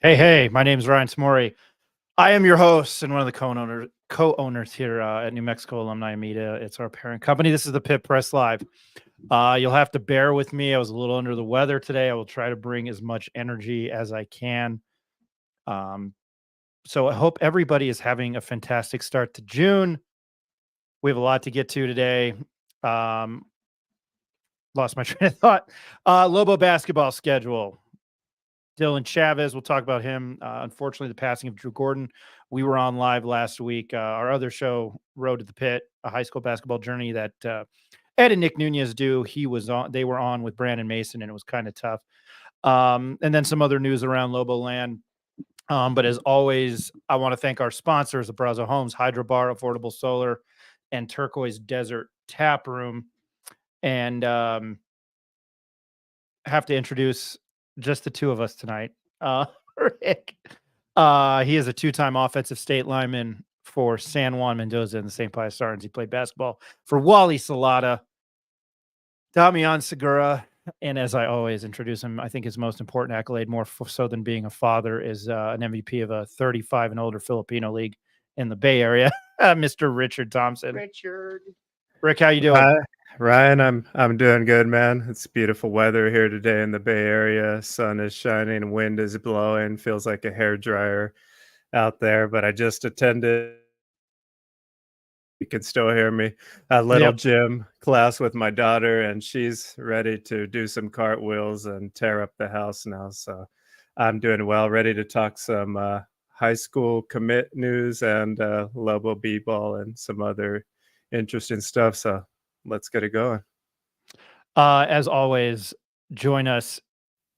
Hey, my name is Ryan Tamori. I am your host and one of the co-owners here at New Mexico Alumni Media. It's our parent company. This is the Pit Press Live. You'll have to bear with me. I was a little under the weather today. I will try to bring as much energy as I can. So I hope everybody is having a fantastic start to June. We have a lot to get to today. Lost my train of thought. Lobo basketball schedule. Dylan Chavez, we'll talk about him. Unfortunately, the passing of Drew Gordon. We were on live last week. Our other show, Road to the Pit, a high school basketball journey that Ed and Nick Nunez do. They were on with Brandon Mason, and it was kind of tough. And then some other news around Lobo Land. But as always, I want to thank our sponsors, Abrazo Homes, Hydro Bar, Affordable Solar, and Turquoise Desert Tap Room. And have to introduce just the two of us tonight. Rick, he is a two-time offensive state lineman for San Juan Mendoza and the St. Pius Stars. He played basketball for Wally Salata, Damian Segura, and as I always introduce him, I think his most important accolade, more so than being a father, is an MVP of a 35 and older Filipino league in the Bay Area, Mr. Richard Thompson. Rick, how you doing? Ryan, I'm doing good, man. It's beautiful weather here today in the Bay Area. Sun is shining, wind is blowing, feels like a hair dryer out there. But I just attended, you can still hear me, a little gym class with my daughter, and she's ready to do some cartwheels and tear up the house now. So I'm doing well, ready to talk some high school commit news and Lobo B-ball and some other interesting stuff. So let's get it going. As always, join us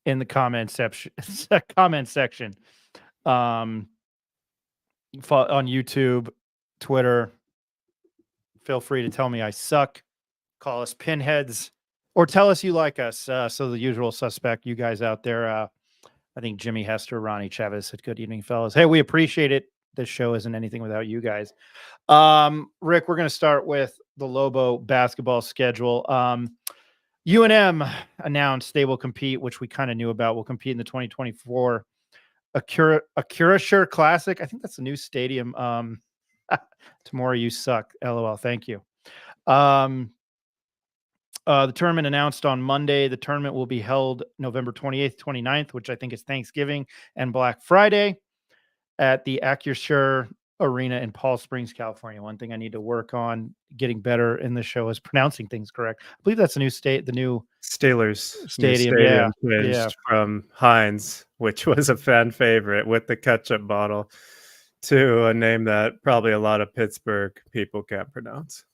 in the comment section. On YouTube, Twitter. Feel free to tell me I suck. Call us pinheads, or tell us you like us. So the usual suspect, you guys out there. I think Jimmy Hester, Ronnie Chavez said, "Good evening, fellas." Hey, we appreciate it. This show isn't anything without you guys. Rick, we're going to start with the Lobo basketball schedule. UNM announced they will compete, which we kind of knew about. Will compete in the 2024 Acura Classic. I think that's a new stadium. Tomorrow you suck. LOL. Thank you. The tournament announced on Monday. The tournament will be held November 28th, 29th, which I think is Thanksgiving and Black Friday at the Acura Arena in Palm Springs, California. One thing I need to work on getting better in the show is pronouncing things correct. I believe that's the new Steelers stadium. Changed from Heinz, which was a fan favorite with the ketchup bottle, to a name that probably a lot of Pittsburgh people can't pronounce.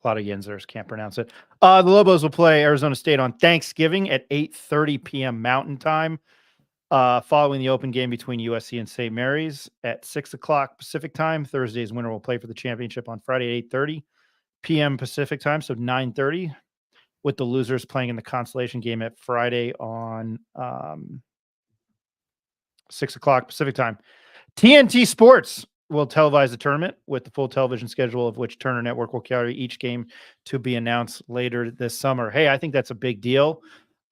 A lot of Yinzers can't pronounce it. The Lobos will play Arizona State on Thanksgiving at 8:30 p.m. Mountain Time. Following the open game between USC and St. Mary's at 6 o'clock Pacific time. Thursday's winner will play for the championship on Friday at 8:30 p.m. Pacific time, so 9:30, with the losers playing in the consolation game at Friday on 6 o'clock Pacific time. TNT Sports will televise the tournament with the full television schedule, of which Turner Network will carry each game, to be announced later this summer. Hey, I think that's a big deal.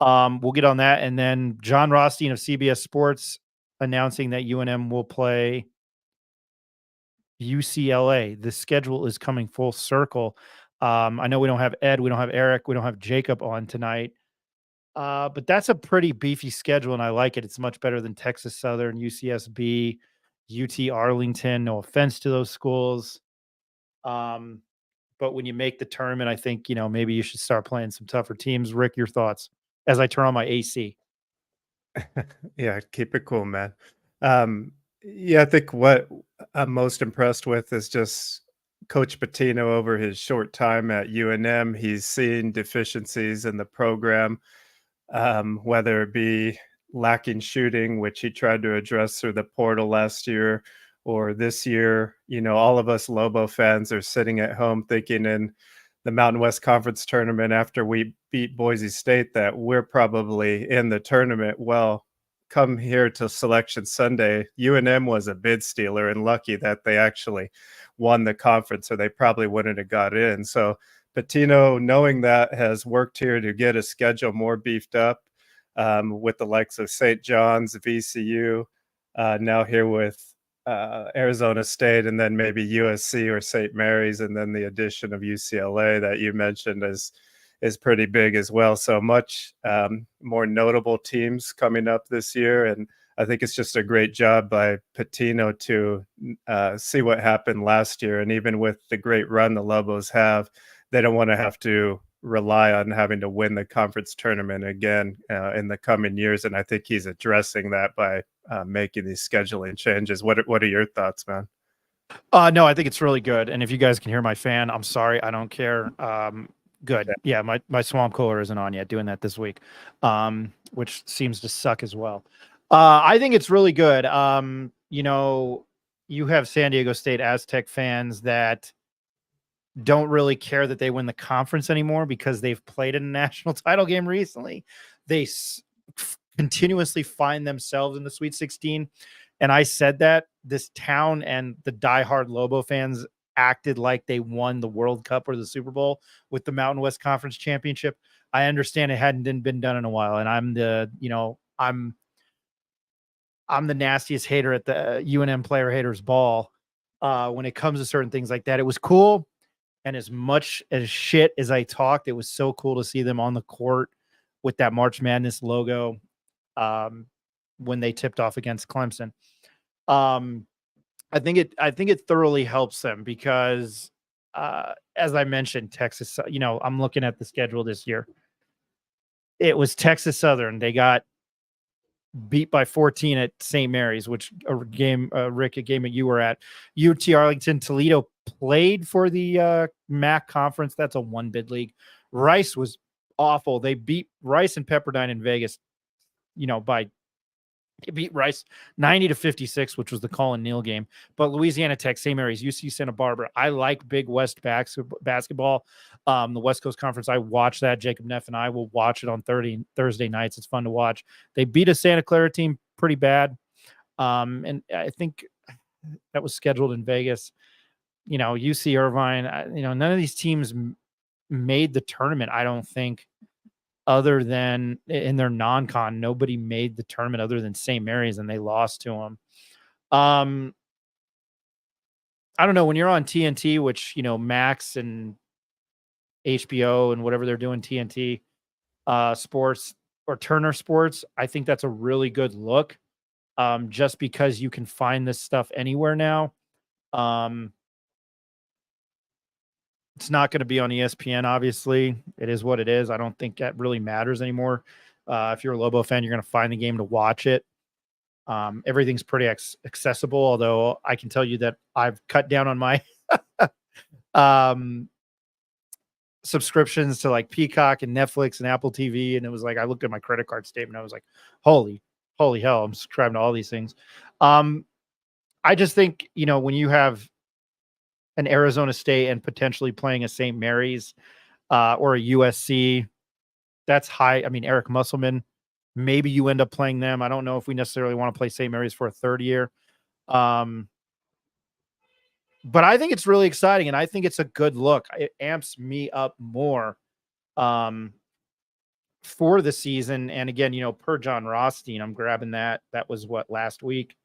We'll get on that. And then John Rothstein of CBS Sports announcing that UNM will play UCLA. The schedule is coming full circle. I know we don't have Ed, we don't have Eric, we don't have Jacob on tonight. But that's a pretty beefy schedule, and I like it. It's much better than Texas Southern, UCSB, UT Arlington. No offense to those schools. But when you make the tournament, I think, maybe you should start playing some tougher teams. Rick, your thoughts as I turn on my AC? Yeah, keep it cool, man. I think what I'm most impressed with is just Coach Pitino over his short time at UNM. He's seen deficiencies in the program, whether it be lacking shooting, which he tried to address through the portal last year, or this year. All of us Lobo fans are sitting at home thinking in the Mountain West Conference tournament after we beat Boise State that we're probably in the tournament. Well, come here to Selection Sunday, UNM was a bid stealer, and lucky that they actually won the conference, or they probably wouldn't have got in. So Pitino, knowing that, has worked here to get a schedule more beefed up. with the likes of St. John's, VCU, now here with Arizona State, and then maybe USC or St. Mary's, and then the addition of UCLA that you mentioned is pretty big as well. So much more notable teams coming up this year, and I think it's just a great job by Pitino to see what happened last year, and even with the great run the Lobos have, they don't want to have to rely on having to win the conference tournament again in the coming years. And I think he's addressing that by making these scheduling changes. What are your thoughts, man? No, I think it's really good. And if you guys can hear my fan, I'm sorry, I don't care. Good. Yeah, my swamp cooler isn't on yet, doing that this week, which seems to suck as well. I think it's really good. You know, you have San Diego State Aztec fans that don't really care that they win the conference anymore because they've played in a national title game recently. They continuously find themselves in the Sweet 16. And I said that this town and the diehard Lobo fans acted like they won the World Cup or the Super Bowl with the Mountain West Conference Championship. I understand it hadn't been done in a while. And I'm the, you know, I'm the nastiest hater at the UNM player haters ball. When it comes to certain things like that, it was cool. And as much as shit as I talked, it was so cool to see them on the court with that March Madness logo when they tipped off against Clemson. I think it thoroughly helps them because, as I mentioned, Texas. You know, I'm looking at the schedule this year. It was Texas Southern. They got beat by 14 at St. Mary's, which a game, Rick, a game that you were at. UT Arlington, Toledo played for the MAC conference. That's a one bid league. Rice was awful. They beat Rice and Pepperdine in Vegas, you know, they beat Rice 90-56, which was the Colin Neal game. But Louisiana Tech, St. Mary's, UC Santa Barbara. I like Big West basketball. The West Coast Conference, I watch that. Jacob Neff and I will watch it on Thursday nights. It's fun to watch. They beat a Santa Clara team pretty bad. And I think that was scheduled in Vegas. You know, UC Irvine, you know, none of these teams made the tournament, I don't think, other than in their non-con. Nobody made the tournament other than St. Mary's, and they lost to them. I don't know, when you're on TNT, which, you know, Max and HBO and whatever they're doing, TNT Sports or Turner Sports, I think that's a really good look. Just because you can find this stuff anywhere now. It's not going to be on ESPN, obviously. It is what it is. I don't think that really matters anymore. If you're a Lobo fan, you're going to find the game to watch it. Everything's pretty accessible, although I can tell you that I've cut down on my subscriptions to like Peacock and Netflix and Apple TV. And it was like, I looked at my credit card statement. I was like, holy hell, I'm subscribing to all these things. I just think, you know, when you have an Arizona State and potentially playing a St. Mary's or a USC, that's high. I mean, Eric Musselman, maybe you end up playing them. I don't know if we necessarily want to play St. Mary's for a third year. But I think it's really exciting, and I think it's a good look. It amps me up more for the season. And again, you know, per John Rothstein, I'm grabbing that. That was what, last week.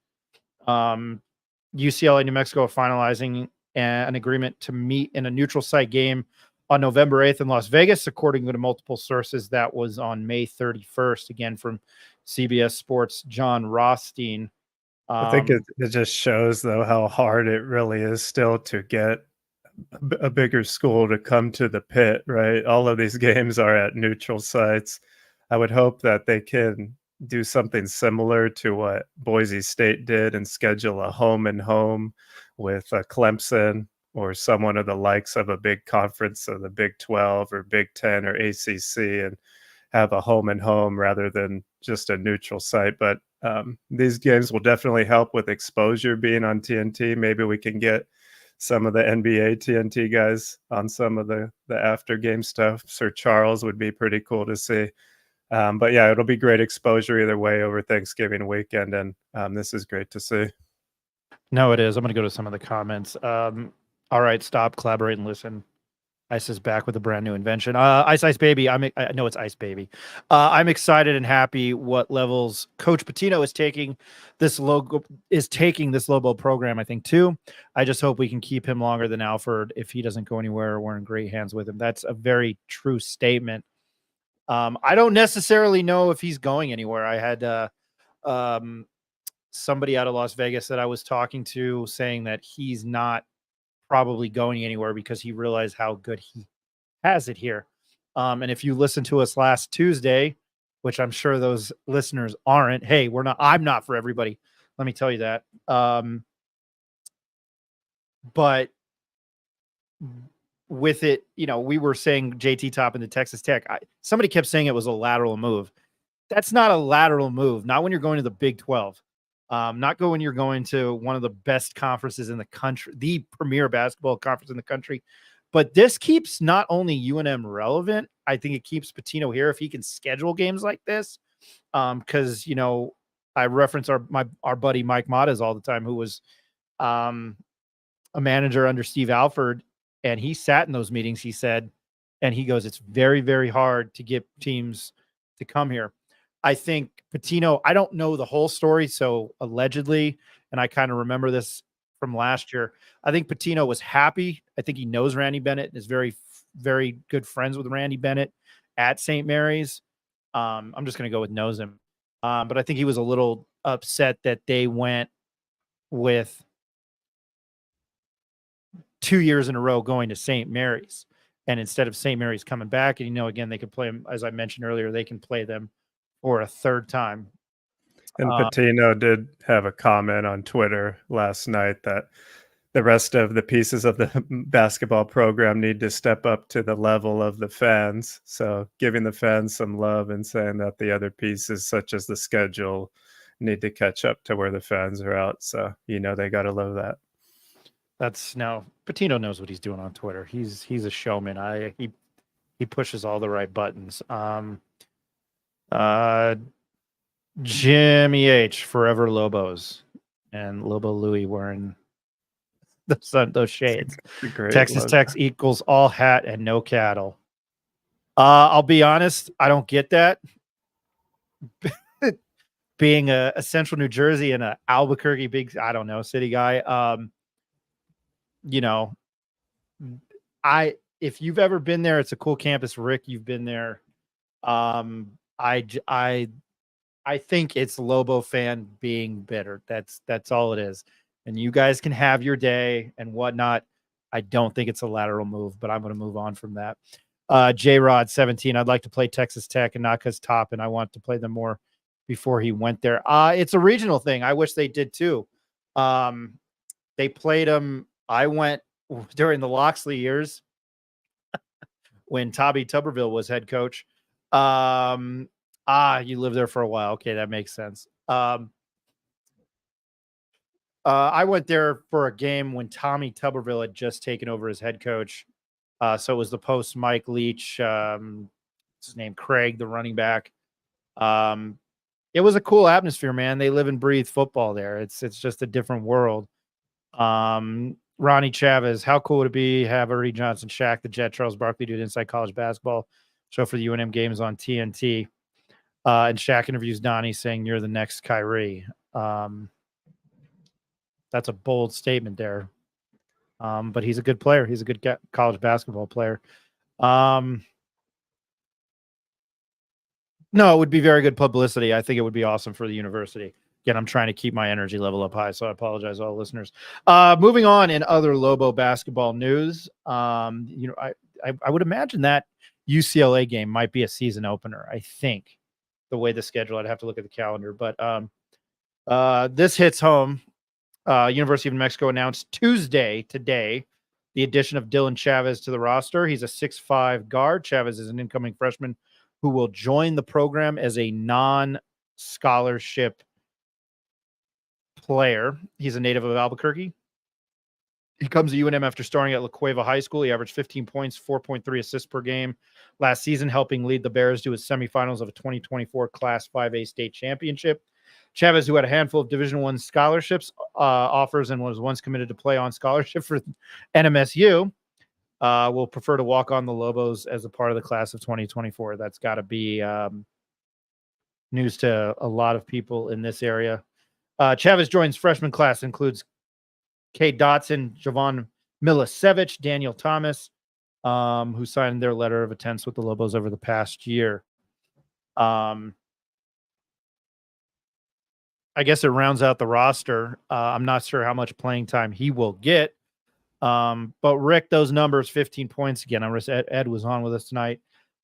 UCLA, New Mexico finalizing an agreement to meet in a neutral site game on November 8th in Las Vegas, according to multiple sources. That was on May 31st, again from CBS Sports, John Rothstein. I think it just shows, though, how hard it really is still to get a bigger school to come to the pit, right? All of these games are at neutral sites. I would hope that they can do something similar to what Boise State did and schedule a home and home with Clemson or someone of the likes of a big conference of the Big 12 or Big 10 or ACC, and have a home and home rather than just a neutral site. But these games will definitely help with exposure being on TNT. Maybe we can get some of the NBA TNT guys on some of the after game stuff. Sir Charles would be pretty cool to see. But yeah, it'll be great exposure either way over Thanksgiving weekend. And this is great to see. No, it is. I'm going to go to some of the comments. All right, stop, collaborate, and listen. Ice is back with a brand new invention. Ice Ice Baby. I know it's Ice Baby. I'm excited and happy what levels Coach Patino is taking this Lobo program, I think, too. I just hope we can keep him longer than Alfred. If he doesn't go anywhere, we're in great hands with him. That's a very true statement. I don't necessarily know if he's going anywhere. I had somebody out of Las Vegas that I was talking to saying that he's not probably going anywhere because he realized how good he has it here. And if you listen to us last Tuesday, which I'm sure those listeners aren't, hey, I'm not for everybody. Let me tell you that. But with it, we were saying JT Top into Texas Tech. Somebody kept saying it was a lateral move. That's not a lateral move. Not when you're going to the Big 12. Not when you're going to one of the best conferences in the country, the premier basketball conference in the country. But this keeps not only UNM relevant, I think it keeps Patino here if he can schedule games like this. Because I reference our buddy Mike Matas all the time, who was a manager under Steve Alford, and he sat in those meetings. He said, and he goes, it's very, very hard to get teams to come here. I think Patino, I don't know the whole story, so allegedly, and I kind of remember this from last year, I think Patino was happy. I think he knows Randy Bennett and is very, very good friends with Randy Bennett at St. Mary's. I'm just going to go with knows him. But I think he was a little upset that they went with 2 years in a row going to St. Mary's. And instead of St. Mary's coming back, and again, they could play them, as I mentioned earlier, they can play them for a third time. And Patino did have a comment on Twitter last night that the rest of the pieces of the basketball program need to step up to the level of the fans. So giving the fans some love and saying that the other pieces, such as the schedule, need to catch up to where the fans are out. So, they got to love that. That's now Patino knows what he's doing on Twitter. He's a showman. He pushes all the right buttons. Jimmy H, Forever Lobos, and Lobo Louie wearing those shades. Texas Tech equals all hat and no cattle. I'll be honest, I don't get that. Being a Central New Jersey and a Albuquerque big, I don't know, city guy. If you've ever been there, it's a cool campus. Rick, you've been there. I think it's Lobo fan being bitter. That's all it is. And you guys can have your day and whatnot. I don't think it's a lateral move, but I'm going to move on from that. J-Rod 17. I'd like to play Texas Tech and not because Top, and I want to play them more before he went there. It's a regional thing. I wish they did too. They played them. I went during the Loxley years when Tommy Tuberville was head coach. You lived there for a while. Okay, that makes sense. I went there for a game when Tommy Tuberville had just taken over as head coach. So it was the post Mike Leach, his name Craig, the running back. It was a cool atmosphere, man. They live and breathe football there. It's just a different world. Ronnie Chavez, how cool would it be have Ernie Johnson, Shaq, the Jet, Charles Barkley do Inside College Basketball show for the UNM games on TNT? And Shaq interviews Donnie saying, "You're the next Kyrie." That's a bold statement there. But he's a good player. He's a good college basketball player. No, it would be very good publicity. I think it would be awesome for the university. Again, I'm trying to keep my energy level up high, so I apologize to all listeners. Moving on in other Lobo basketball news, I would imagine that UCLA game might be a season opener. I think the way the schedule, I'd have to look at the calendar, but this hits home. University of New Mexico announced today, the addition of Dylan Chavez to the roster. He's a 6'5" guard. Chavez is an incoming freshman who will join the program as a non-scholarship player. He's a native of Albuquerque. He comes to UNM after starting at La Cueva High School. He averaged 15 points, 4.3 assists per game last season, helping lead the Bears to his semifinals of a 2024 Class 5A state championship. Chavez, who had a handful of Division I scholarships offers and was once committed to play on scholarship for NMSU, will prefer to walk on the Lobos as a part of the class of 2024. That's got to be news to a lot of people in this area. Chavez joins freshman class, includes Kate Dotson, Javon Milosevic, Daniel Thomas, who signed their letter of intent with the Lobos over the past year. I guess it rounds out the roster. I'm not sure how much playing time he will get. But Rick, those numbers, 15 points again. Ed was on with us tonight.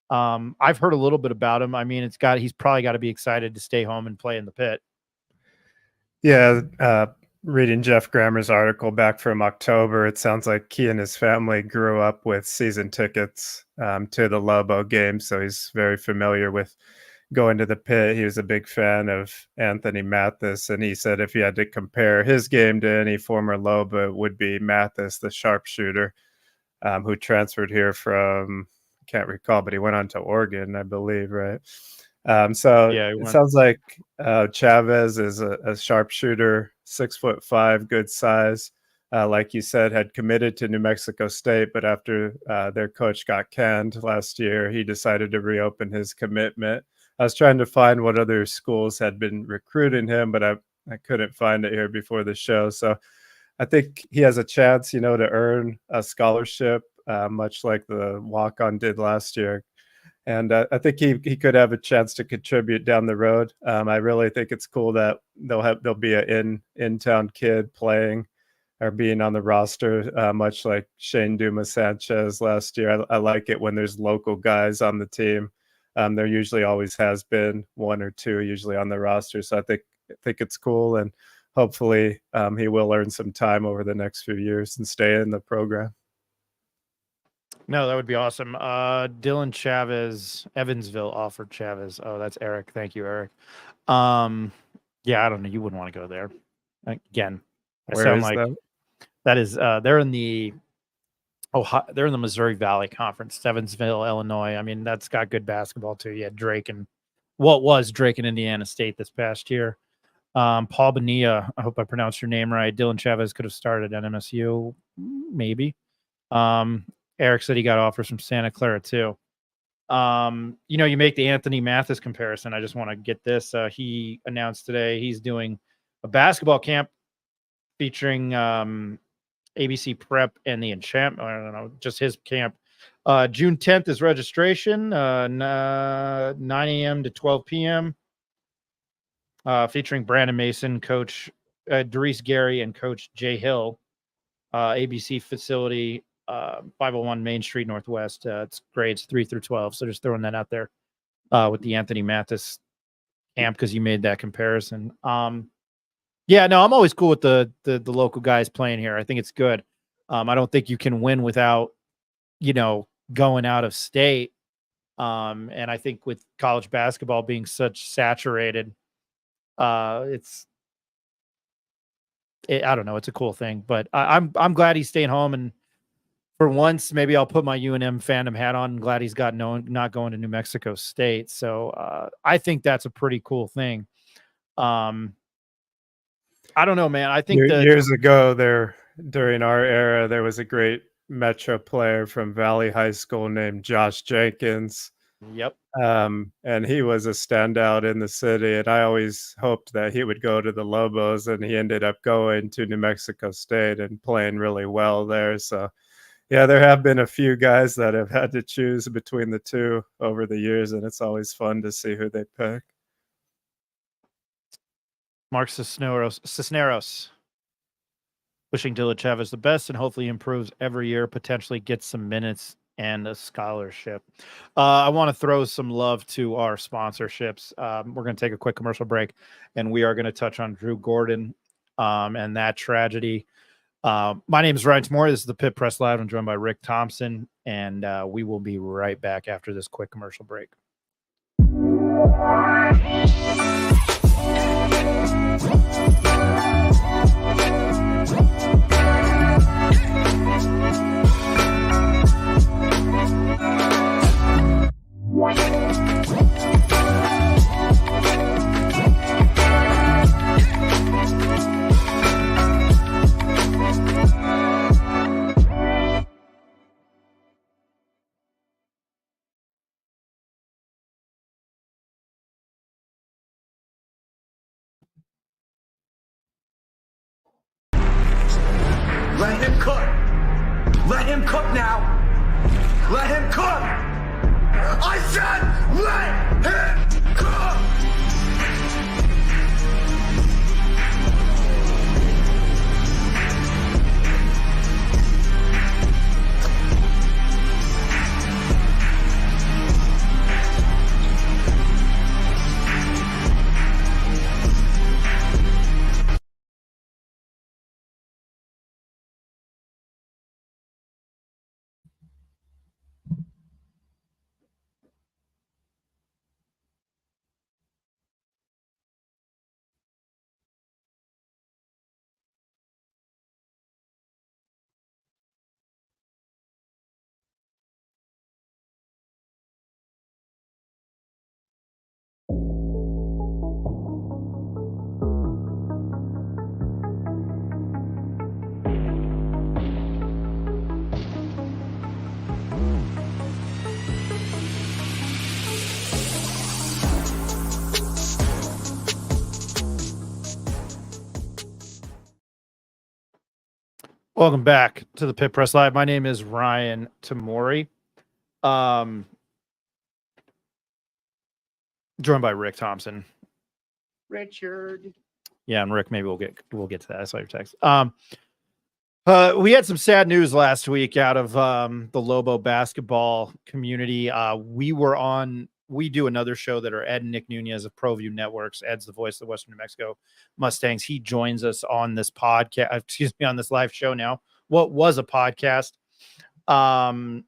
I've heard a little bit about him. I mean, he's probably got to be excited to stay home and play in the pit. Yeah. Reading Jeff Grammer's article back from October, it sounds like he and his family grew up with season tickets to the Lobo game. So he's very familiar with going to the pit. He was a big fan of Anthony Mathis, and he said if he had to compare his game to any former Lobo, it would be Mathis, the sharpshooter, who transferred here from, can't recall, but he went on to Oregon, I believe, right? So Yeah, it sounds like Chavez is a sharpshooter, 6'5", good size. Like you said, had committed to New Mexico State, but after their coach got canned last year, he decided to reopen his commitment. I was trying to find what other schools had been recruiting him, but I couldn't find it here before the show. So I think he has a chance, to earn a scholarship, much like the walk-on did last year. And I think he could have a chance to contribute down the road. I really think it's cool that there'll be an in-town kid playing or being on the roster, much like Shane Dumas Sanchez last year. I like it when there's local guys on the team. There usually always has been one or two usually on the roster. So I think it's cool, and hopefully he will earn some time over the next few years and stay in the program. No, that would be awesome. Dylan Chavez, Evansville offered Chavez. Oh, that's Eric. Thank you, Eric. Yeah, I don't know. You wouldn't want to go there. Again, Where is that? That is they're in the they're in the Missouri Valley Conference, Evansville, Illinois. I mean, that's got good basketball too. Yeah, Drake and what was Drake and Indiana State this past year. Paul Bonilla, I hope I pronounced your name right. Dylan Chavez could have started at MSU, maybe. Eric said he got offers from Santa Clara too. You make the Anthony Mathis comparison. I just want to get this. He announced today he's doing a basketball camp featuring ABC Prep and the Enchantment. I don't know, just his camp. June 10th is registration, 9 a.m. to 12 p.m. Featuring Brandon Mason, Coach Doris Gary, and Coach Jay Hill. ABC facility, 501 Main Street Northwest. It's grades 3 through 12. So just throwing that out there with the Anthony Mathis camp because you made that comparison. Yeah, no, I'm always cool with the local guys playing here. I think it's good. I don't think you can win without, going out of state. And I think with college basketball being such saturated, I don't know. It's a cool thing, but I'm glad he's staying home. And for once, maybe I'll put my UNM fandom hat on. I'm glad he's not going to New Mexico State. So I think that's a pretty cool thing. I don't know, man. I think years ago during our era, there was a great Metro player from Valley High School named Josh Jenkins. Yep. And he was a standout in the city, and I always hoped that he would go to the Lobos, and he ended up going to New Mexico State and playing really well there. So yeah, there have been a few guys that have had to choose between the two over the years, and it's always fun to see who they pick. Mark Cisneros wishing Dylan Chavez the best and hopefully improves every year, potentially gets some minutes and a scholarship. I want to throw some love to our sponsorships. We're going to take a quick commercial break, and we are going to touch on Drew Gordon and that tragedy. My name is Ryan Tamori. This is the Pit Press Live. I'm joined by Rick Thompson, and we will be right back after this quick commercial break. Just let him cook. Welcome back to the Pit Press Live. My name is Ryan Tamori. Joined by Rick Thompson. Richard. Yeah, and Rick, maybe we'll get to that. I saw your text. We had some sad news last week out of the Lobo basketball community. We do another show that are Ed and Nick Nunez of ProView Networks. Ed's the voice of the Western New Mexico Mustangs. He joins us on this podcast, on this live show now. What was a podcast? And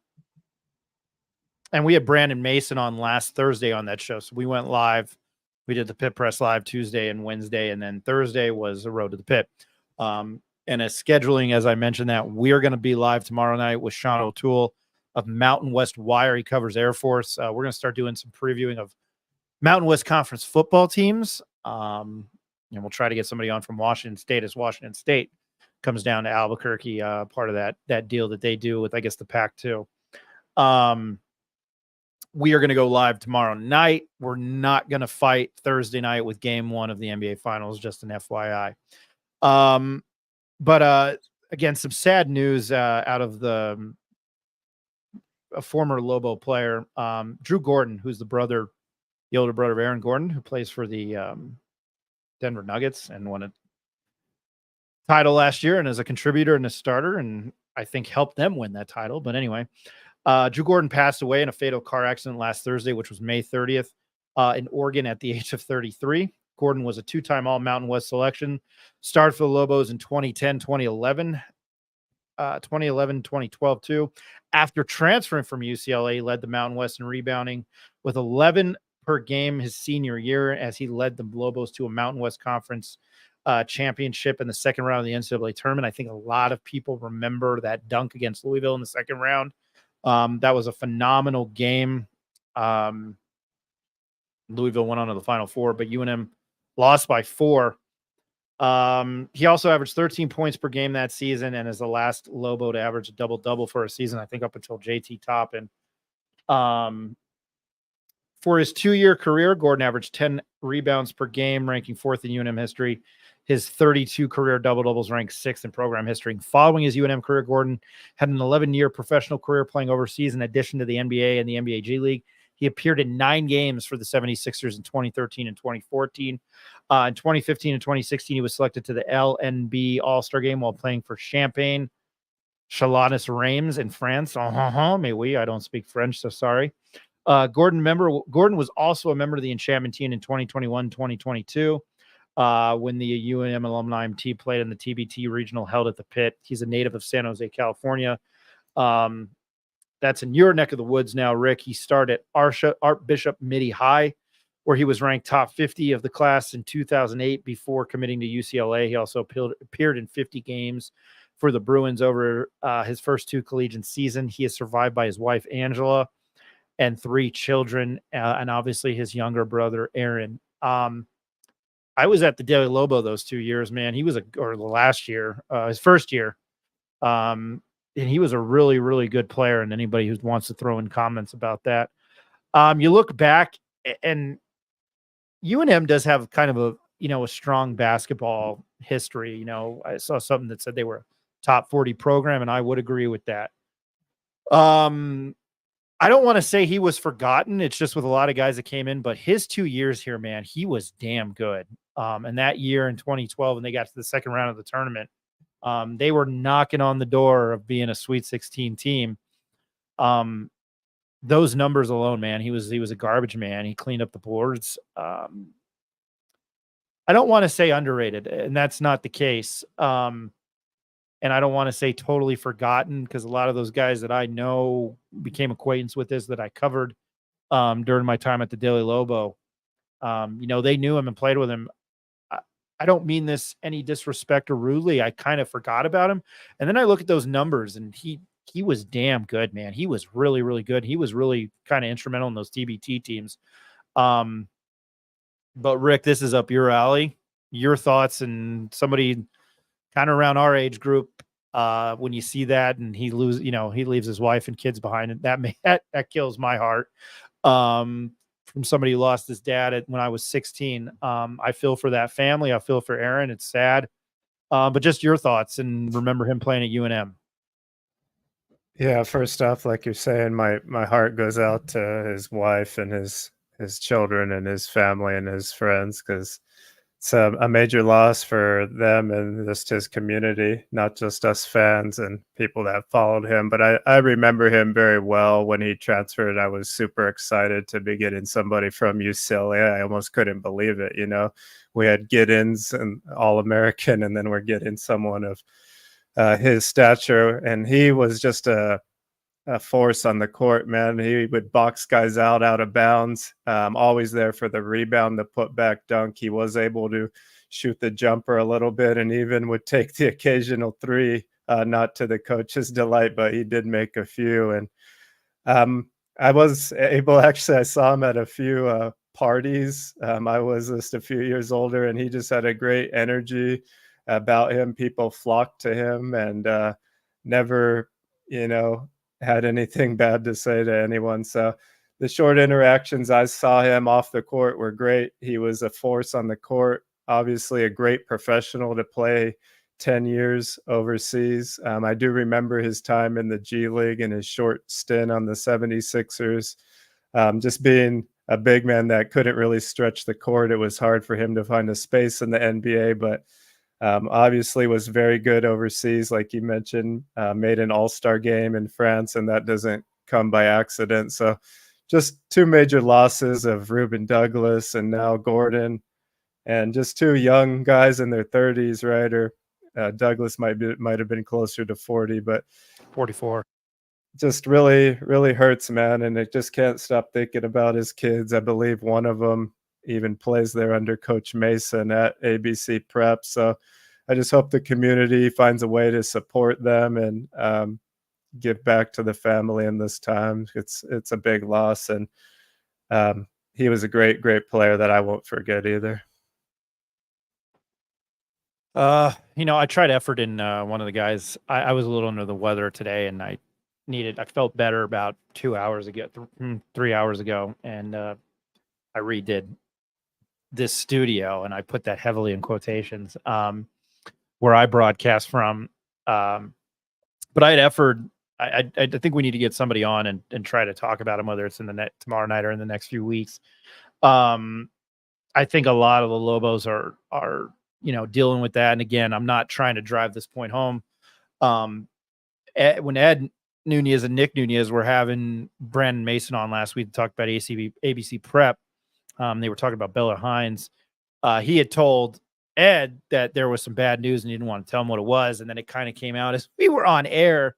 we had Brandon Mason on last Thursday on that show. So we went live. We did the Pit Press Live Tuesday and Wednesday, and then Thursday was a Road to the Pit. And as scheduling, as I mentioned, that we're going to be live tomorrow night with Sean O'Toole of Mountain West Wire. He covers Air Force. We're going to start doing some previewing of Mountain West Conference football teams. And we'll try to get somebody on from Washington State, as Washington State comes down to Albuquerque, part of that deal that they do with, I guess, the Pac-2. We are going to go live tomorrow night. We're not going to fight Thursday night with game 1 of the NBA Finals, just an FYI. But again, some sad news out of a former Lobo player, Drew Gordon, who's the older brother of Aaron Gordon, who plays for the Denver Nuggets and won a title last year and is a contributor and a starter, and I think helped them win that title. But anyway, Drew Gordon passed away in a fatal car accident last Thursday, which was May 30th in Oregon at the age of 33. Gordon was a 2-time All-Mountain West selection, started for the Lobos in 2010, 2011, 2012 too. After transferring from UCLA, he led the Mountain West in rebounding with 11 per game his senior year, as he led the Lobos to a Mountain West Conference championship in the second round of the NCAA tournament. I think a lot of people remember that dunk against Louisville in the second round. That was a phenomenal game. Louisville went on to the Final Four, but UNM lost by 4. He also averaged 13 points per game that season and is the last Lobo to average a double-double for a season, I think up until JT Toppin. For his 2-year career, Gordon averaged 10 rebounds per game, ranking 4th in UNM history. His 32 career double-doubles ranked 6th in program history. Following his UNM career, Gordon had an 11-year professional career playing overseas in addition to the NBA and the NBA G League. He appeared in 9 games for the 76ers in 2013 and 2014. In 2015 and 2016, he was selected to the LNB All-Star Game while playing for Champagne Chalanis Reims in France. Mais oui, I don't speak French, so sorry. Gordon was also a member of the Enchantment team in 2021-2022 when the UNM alumni team played in the TBT regional held at the Pit. He's a native of San Jose, California. That's in your neck of the woods now, Rick. He started Archbishop Mitty High, where he was ranked top 50 of the class in 2008 before committing to UCLA. He also appeared in 50 games for the Bruins over his first 2 collegiate seasons. He is survived by his wife, Angela, and 3 children, and obviously his younger brother, Aaron. I was at the Daily Lobo those 2 years, man. He was or the last year, his first year. And he was a really, really good player. And anybody who wants to throw in comments about that, you look back, and UNM does have kind of a strong basketball history. I saw something that said they were a top 40 program, and I would agree with that. I don't want to say he was forgotten. It's just with a lot of guys that came in, but his 2 years here, man, he was damn good. And that year in 2012, when they got to the second round of the tournament, they were knocking on the door of being a Sweet 16 team. Those numbers alone, man, he was a garbage man. He cleaned up the boards. I don't want to say underrated, and that's not the case. And I don't want to say totally forgotten, because a lot of those guys that I know became acquaintance with this that I covered during my time at the Daily Lobo. They knew him and played with him. I don't mean this any disrespect or rudely. I kind of forgot about him. And then I look at those numbers, and he was damn good, man. He was really, really good. He was really kind of instrumental in those TBT teams. But Rick, this is up your alley. Your thoughts, and somebody kind of around our age group, when you see that and he leaves his wife and kids behind, and that kills my heart. From somebody who lost his dad when I was 16. I feel for that family. I feel for Aaron. It's sad. But just your thoughts, and remember him playing at UNM. Yeah, first off, like you're saying, my heart goes out to his wife and his children and his family and his friends, because it's a major loss for them and just his community, not just us fans and people that followed him. But I remember him very well when he transferred. I was super excited to be getting somebody from UCLA. I almost couldn't believe it. We had Giddens and All-American, and then we're getting someone of his stature. And he was just a force on the court, man. He would box guys out of bounds, always there for the rebound, the putback dunk. He was able to shoot the jumper a little bit, and even would take the occasional three, not to the coach's delight, but he did make a few. And I was able, actually, I saw him at a few parties. I was just a few years older, and he just had a great energy about him. People flocked to him, and never, had anything bad to say to anyone. So the short interactions I saw him off the court were great. He was a force on the court, obviously a great professional to play 10 years overseas. I do remember his time in the G League and his short stint on the 76ers. Just being a big man that couldn't really stretch the court, it was hard for him to find a space in the NBA, but obviously was very good overseas. Like you mentioned, made an all-star game in France, and that doesn't come by accident. So just two major losses of Reuben Douglas and now Gordon, and just two young guys in their 30s, right? Or Douglas might have been closer to 40, but 44. Just really, really hurts, man. And it just can't stop thinking about his kids. I believe one of them even plays there under Coach Mason at ABC Prep. So I just hope the community finds a way to support them and give back to the family in this time. It's a big loss, and he was a great, great player that I won't forget either. I tried effort in one of the guys. I was a little under the weather today, and I felt better about 2 hours ago, 3 hours ago, and I redid this studio, and I put that heavily in quotations, where I broadcast from. But I had effort. I think we need to get somebody on and try to talk about him, whether it's in the net tomorrow night or in the next few weeks. I think a lot of the Lobos are dealing with that. And again, I'm not trying to drive this point home. When Ed Nunez and Nick Nunez were having Brandon Mason on last week to talk about ABC Prep, they were talking about Bella Hines. He had told Ed that there was some bad news and he didn't want to tell him what it was. And then it kind of came out as we were on air,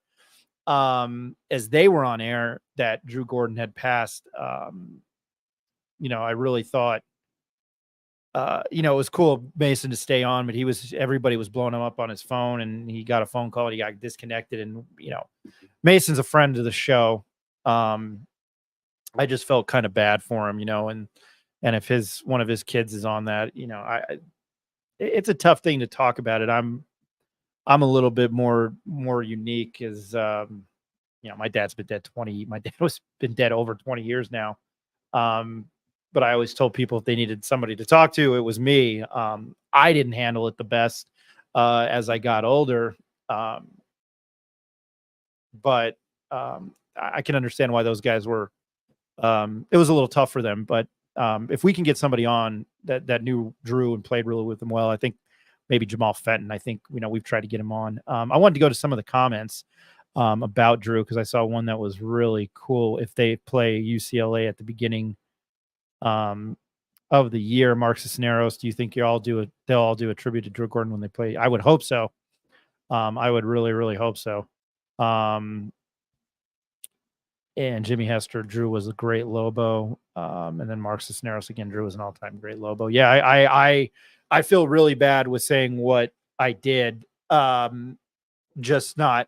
as they were on air, that Drew Gordon had passed. I really thought, it was cool of Mason to stay on, but everybody was blowing him up on his phone, and he got a phone call and he got disconnected. And, Mason's a friend of the show. I just felt kind of bad for him, and if one of his kids is on that, it's a tough thing to talk about it. I'm a little bit more unique, as, my dad's been dead my dad was been dead over 20 years now. But I always told people if they needed somebody to talk to, it was me. I didn't handle it the best as I got older. But I can understand why those guys were. It was a little tough for them, but if we can get somebody on that knew Drew and played really with them well, I think maybe Jamal Fenton. I think we've tried to get him on. I wanted to go to some of the comments about Drew because I saw one that was really cool. If they play UCLA at the beginning of the year, Mark Cisneros, do you think they'll all do a tribute to Drew Gordon when they play? I would hope so. I would really, really hope so. And Jimmy Hester, Drew was a great Lobo. And then Mark Cisneros again, Drew was an all-time great Lobo. Yeah, I feel really bad with saying what I did. Just not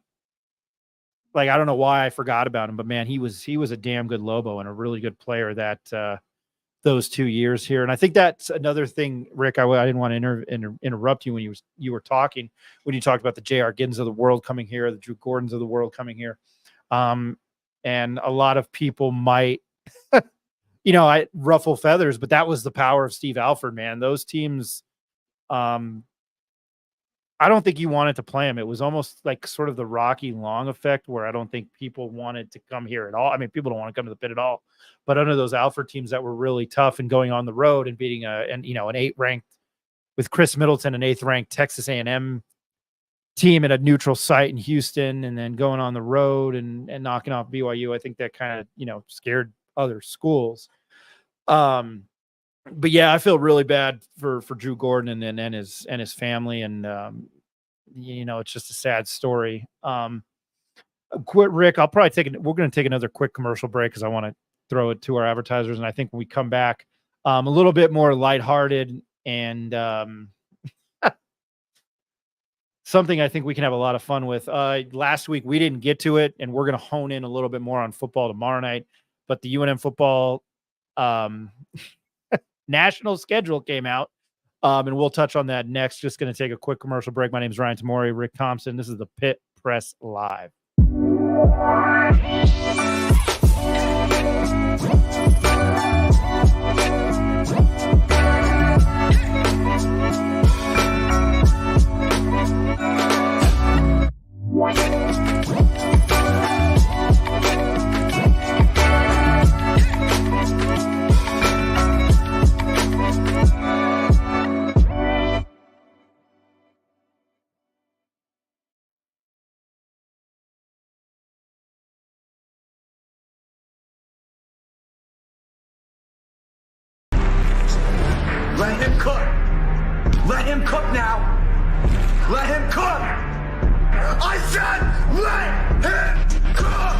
like, I don't know why I forgot about him, but man, he was a damn good Lobo and a really good player that those 2 years here. And I think that's another thing, Rick. I didn't want to interrupt you when you were talking, when you talked about the J.R. Giddens of the world coming here, the Drew Gordons of the world coming here. And a lot of people might, I ruffle feathers, but that was the power of Steve Alford, man. Those teams, I don't think you wanted to play them. It was almost like sort of the Rocky Long effect, where I don't think people wanted to come here at all. I mean, people don't want to come to the pit at all. But under those Alford teams that were really tough and going on the road and beating an 8th ranked with Chris Middleton, an 8th ranked Texas A&M team at a neutral site in Houston, and then going on the road and knocking off BYU, I think that kind of scared other schools. But yeah, I feel really bad for Drew Gordon and his family, and it's just a sad story. Rick, I'll probably we're going to take another quick commercial break because I want to throw it to our advertisers, and I think when we come back, a little bit more lighthearted and something I think we can have a lot of fun with. Last week we didn't get to it, and we're going to hone in a little bit more on football tomorrow night. But the UNM football national schedule came out, and we'll touch on that next. Just going to take a quick commercial break. My name is Ryan Tamori, Rick Thompson. This is the Pit Press Live. Let him cook. Let him cook now. Let him cook. I said let him cook.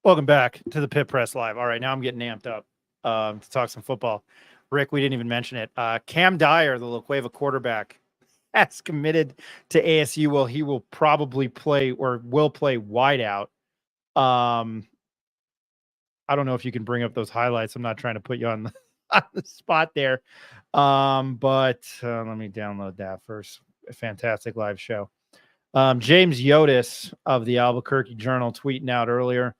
Welcome back to the Pit Press Live. All right, now I'm getting amped up to talk some football. Rick, we didn't even mention it. Cam Dyer, the La Cueva quarterback, has committed to ASU. Well, he will probably play or will play wideout. I don't know if you can bring up those highlights. I'm not trying to put you on the spot there. But let me download that first. A fantastic live show. James Yodis of the Albuquerque Journal tweeting out earlier.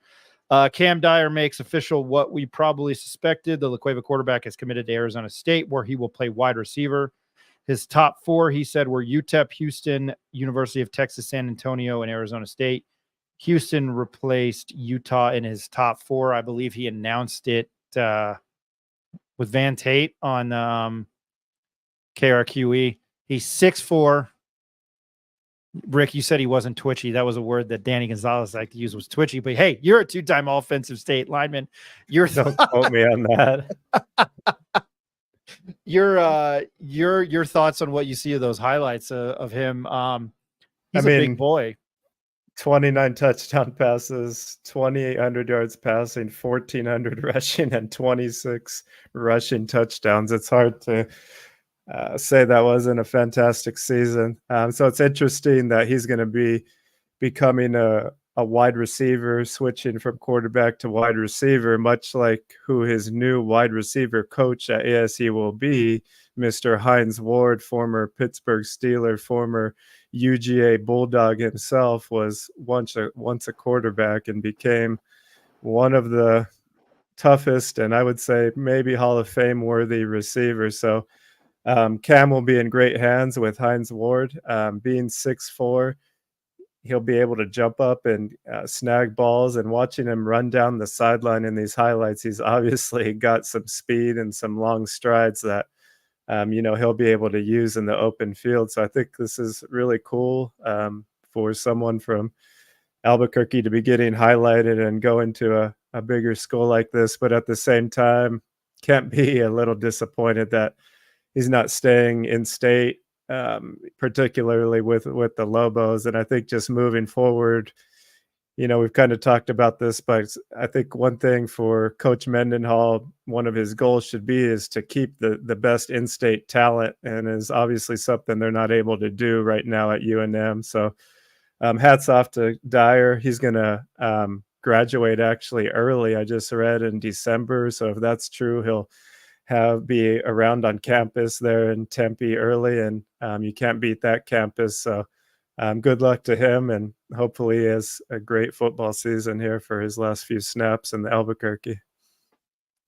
Cam Dyer makes official what we probably suspected. The La Cueva quarterback has committed to Arizona State, where he will play wide receiver. His top 4, he said, were UTEP, Houston, University of Texas, San Antonio, and Arizona State. Houston replaced Utah in his top 4. I believe he announced it with Van Tate on KRQE. He's 6'4", Rick, you said he wasn't twitchy. That was a word that Danny Gonzalez liked to use, was twitchy. But hey, you're a two-time offensive state lineman. Your Don't quote me on that. your thoughts on what you see of those highlights of him. He's a big boy. 29 touchdown passes, 2,800 yards passing, 1,400 rushing, and 26 rushing touchdowns. It's hard to say that wasn't a fantastic season. So it's interesting that he's going to be becoming a wide receiver, switching from quarterback to wide receiver, much like who his new wide receiver coach at ASU will be, Mr. Hines Ward, former Pittsburgh Steeler, former UGA Bulldog himself, was once a quarterback and became one of the toughest and I would say maybe Hall of Fame worthy receivers. So Cam will be in great hands with Hines Ward. Being 6'4", he'll be able to jump up and snag balls, and watching him run down the sideline in these highlights, he's obviously got some speed and some long strides that he'll be able to use in the open field. So I think this is really cool for someone from Albuquerque to be getting highlighted and go into a bigger school like this. But at the same time, can't be a little disappointed that he's not staying in state, particularly with the Lobos. And I think just moving forward, we've kind of talked about this, but I think one thing for Coach Mendenhall, one of his goals should be is to keep the best in-state talent, and is obviously something they're not able to do right now at UNM. So hats off to Dyer. He's going to graduate actually early, I just read, in December. So if that's true, he'll be around on campus there in Tempe early, and you can't beat that campus. So good luck to him, and hopefully he has a great football season here for his last few snaps in the Albuquerque.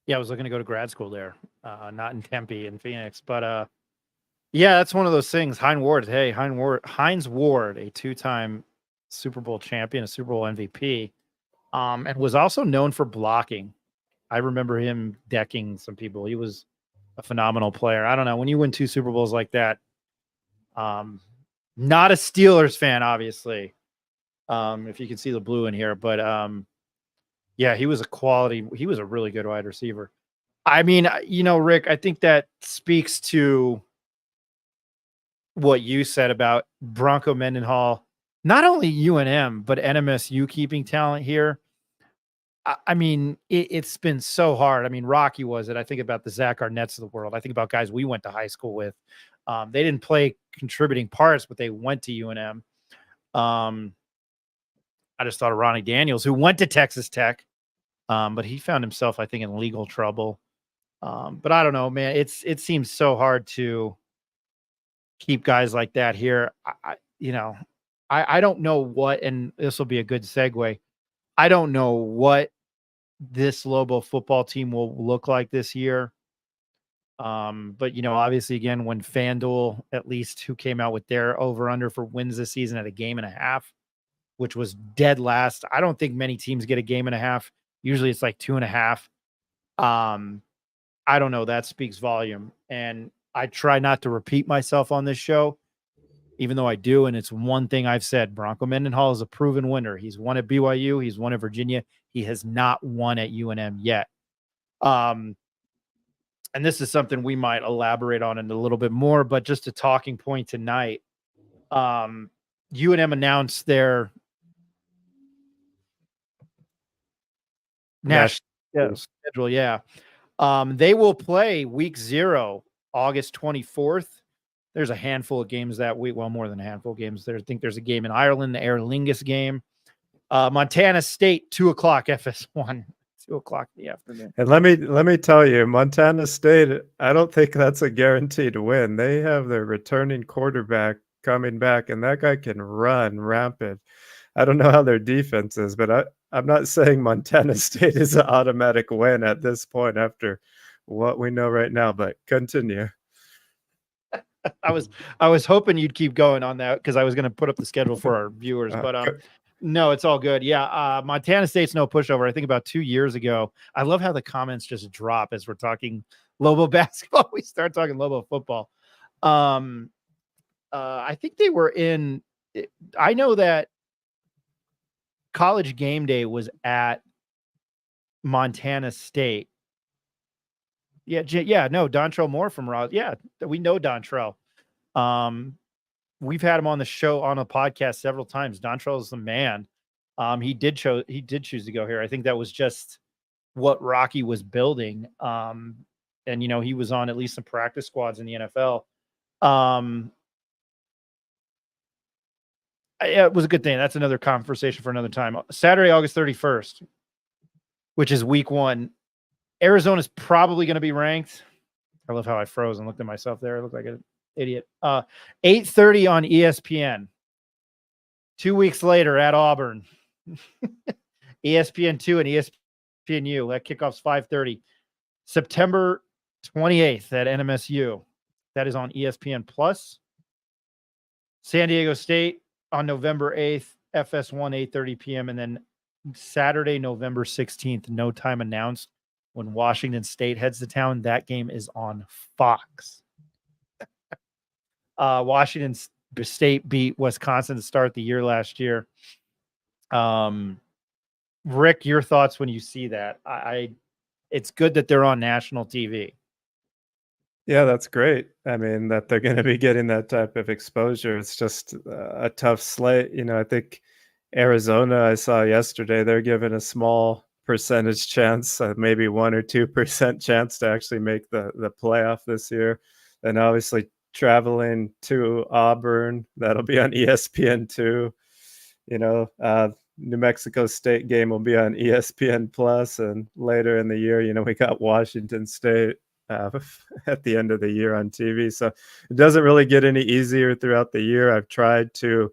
Yeah, I was looking to go to grad school there, not in Tempe in Phoenix, but yeah, that's one of those things. Hines Ward, a two-time Super Bowl champion, a Super Bowl MVP, and was also known for blocking. I remember him decking some people. He was a phenomenal player. I don't know, when you win 2 Super Bowls like that, not a Steelers fan, obviously, if you can see the blue in here, but yeah, he was a really good wide receiver. I mean, Rick, I think that speaks to what you said about Bronco Mendenhall, not only UNM, but NMSU keeping talent here. I mean, it's been so hard. I mean, Rocky was it. I think about the Zach Arnett's of the world. I think about guys we went to high school with. They didn't play contributing parts, but they went to UNM. I just thought of Ronnie Daniels, who went to Texas Tech, but he found himself, I think, in legal trouble. But I don't know, man. It seems so hard to keep guys like that here. I don't know what, and this will be a good segue. I don't know what this Lobo football team will look like this year. But obviously, again, when FanDuel, at least, who came out with their over-under for wins this season at 1.5 games, which was dead last. I don't think many teams get 1.5 games. Usually it's like 2.5. I don't know. That speaks volume. And I try not to repeat myself on this show, even though I do. And it's one thing I've said. Bronco Mendenhall is a proven winner. He's won at BYU. He's won at Virginia. He has not won at UNM yet. And this is something we might elaborate on in a little bit more, but just a talking point tonight. UNM announced their national schedule. Yeah. They will play week 0, August 24th. There's a handful of games that week. Well, more than a handful of games. I think there's a game in Ireland, the Aer Lingus game. Montana State, 2 o'clock FS1. 2 o'clock in the afternoon. And let me tell you, Montana State, I don't think that's a guaranteed win. They have their returning quarterback coming back, and that guy can run rampant. I don't know how their defense is, but I'm not saying Montana State is an automatic win at this point after what we know right now, but continue. I was hoping you'd keep going on that, because I was going to put up the schedule for our viewers, but no, it's all good. Yeah, Montana State's no pushover. I think about 2 years ago. I love how the comments just drop as we're talking Lobo basketball. We start talking Lobo football. I think they were in I know that College Game Day was at Montana State. Yeah, no, Dontrell Moore from Ross. Yeah, we know Dontrell. We've had him on the show on a podcast several times. Dontrell is the man. He did choose to go here. I think that was just what Rocky was building. And he was on at least some practice squads in the NFL. Yeah, it was a good thing. That's another conversation for another time. Saturday, August 31st, which is week 1. Arizona's probably going to be ranked. I love how I froze and looked at myself there. I look like an idiot. 8:30 on ESPN. 2 weeks later at Auburn. ESPN2 and ESPNU. That kickoff's 5:30. September 28th at NMSU. That is on ESPN Plus. San Diego State on November 8th, FS1, 8:30 p.m. And then Saturday, November 16th, no time announced, when Washington State heads to town. That game is on Fox. Washington State beat Wisconsin to start the year last year. Rick, your thoughts when you see that? It's good that they're on national TV. Yeah, that's great. I mean, that they're going to be getting that type of exposure. It's just a tough slate. I think Arizona, I saw yesterday, they're given a small percentage chance, maybe 1 or 2% chance to actually make the playoff this year. And obviously traveling to Auburn, that'll be on ESPN2. New Mexico State game will be on ESPN Plus, and later in the year, we got Washington State at the end of the year on TV. So it doesn't really get any easier throughout the year. I've tried to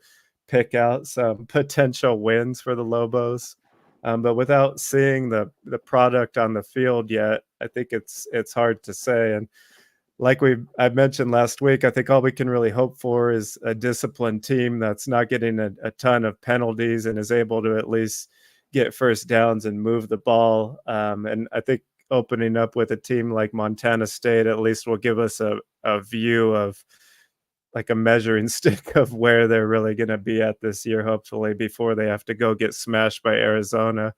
pick out some potential wins for the Lobos, but without seeing the product on the field yet, I think it's hard to say. And like I mentioned last week, I think all we can really hope for is a disciplined team that's not getting a ton of penalties and is able to at least get first downs and move the ball. And I think opening up with a team like Montana State at least will give us a view of like a measuring stick of where they're really going to be at this year, hopefully, before they have to go get smashed by Arizona,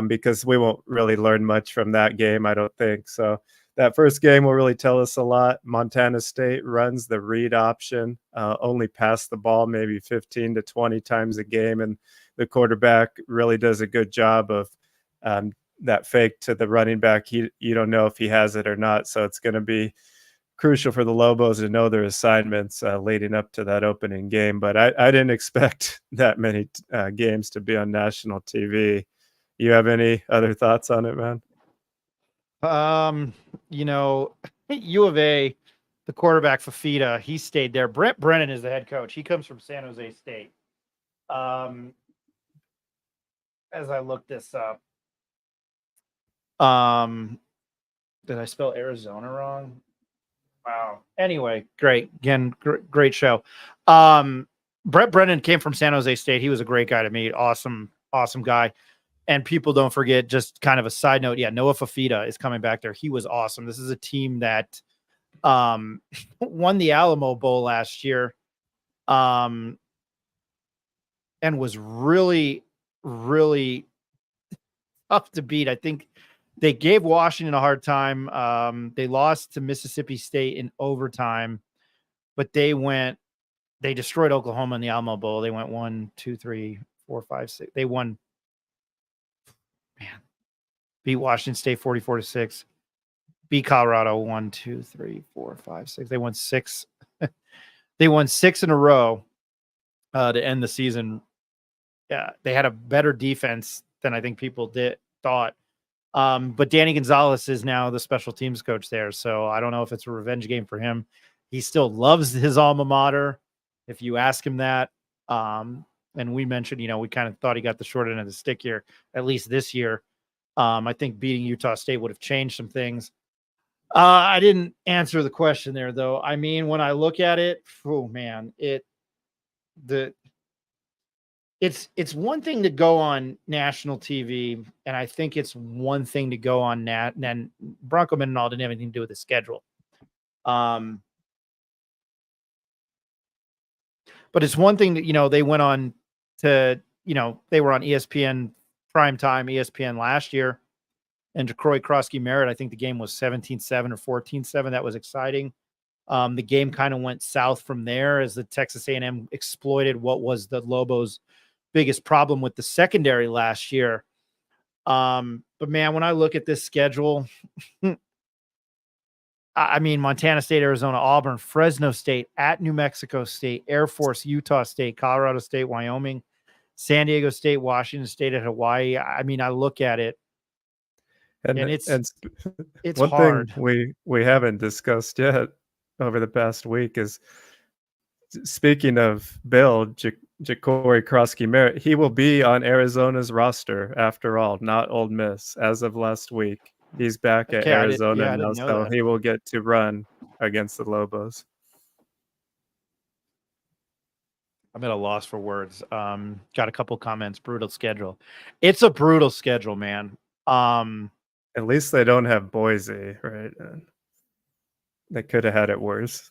because we won't really learn much from that game, I don't think. So that first game will really tell us a lot. Montana State runs the read option, only pass the ball maybe 15 to 20 times a game, and the quarterback really does a good job of that fake to the running back. You don't know if he has it or not, so it's going to be crucial for the Lobos to know their assignments leading up to that opening game. But I didn't expect that many games to be on national TV. You have any other thoughts on it, man? U of A, the quarterback Fafita, he stayed there. Brent Brennan is the head coach. He comes from San Jose State. As I look this up, did I spell Arizona wrong? Wow. Anyway, great. Again, great show. Brett Brennan came from San Jose State. He was a great guy to meet. Awesome guy. And people don't forget, just kind of a side note, Noah Fafita is coming back there. He was awesome. This is a team that won the Alamo Bowl last year, and was really, really tough to beat. I think they gave Washington a hard time. They lost to Mississippi State in overtime, but they destroyed Oklahoma in the Alamo Bowl. They went 1, 2, 3, 4, 5, 6. They won. Beat Washington State 44-6. Beat Colorado 1, 2, 3, 4, 5, 6. They won 6. They won 6 in a row to end the season. Yeah, they had a better defense than I think people thought. But Danny Gonzalez is now the special teams coach there, so I don't know if it's a revenge game for him. He still loves his alma mater, if you ask him that. And we mentioned, we kind of thought he got the short end of the stick here, at least this year. I think beating Utah State would have changed some things. I didn't answer the question there, though. I mean, when I look at it, oh man, it's one thing to go on national TV, and I think it's one thing to go on and Bronco Mendenhall didn't have anything to do with the schedule. But it's one thing that, they went on to, they were on ESPN primetime, ESPN last year. And Ja'Cory Krosky Merritt, I think the game was 17-7 or 14-7. That was exciting. The game kind of went south from there as the Texas A&M exploited what was the Lobos' biggest problem with the secondary last year. But man, when I look at this schedule, I mean, Montana State, Arizona, Auburn, Fresno State, at New Mexico State, Air Force, Utah State, Colorado State, Wyoming, San Diego State, Washington State, at Hawaii. I mean, I look at it, and it's one hard. thing we haven't discussed yet over the past week is, speaking of Bill, Ja'Cory Krosky Merritt, he will be on Arizona's roster after all, not Ole Miss, as of last week. He's back at Arizona I now, didn't know so that. he will get to run against the Lobos. I'm at a loss for words. Got a couple comments. Brutal schedule. It's a brutal schedule, man. At least they don't have Boise, right? They could have had it worse.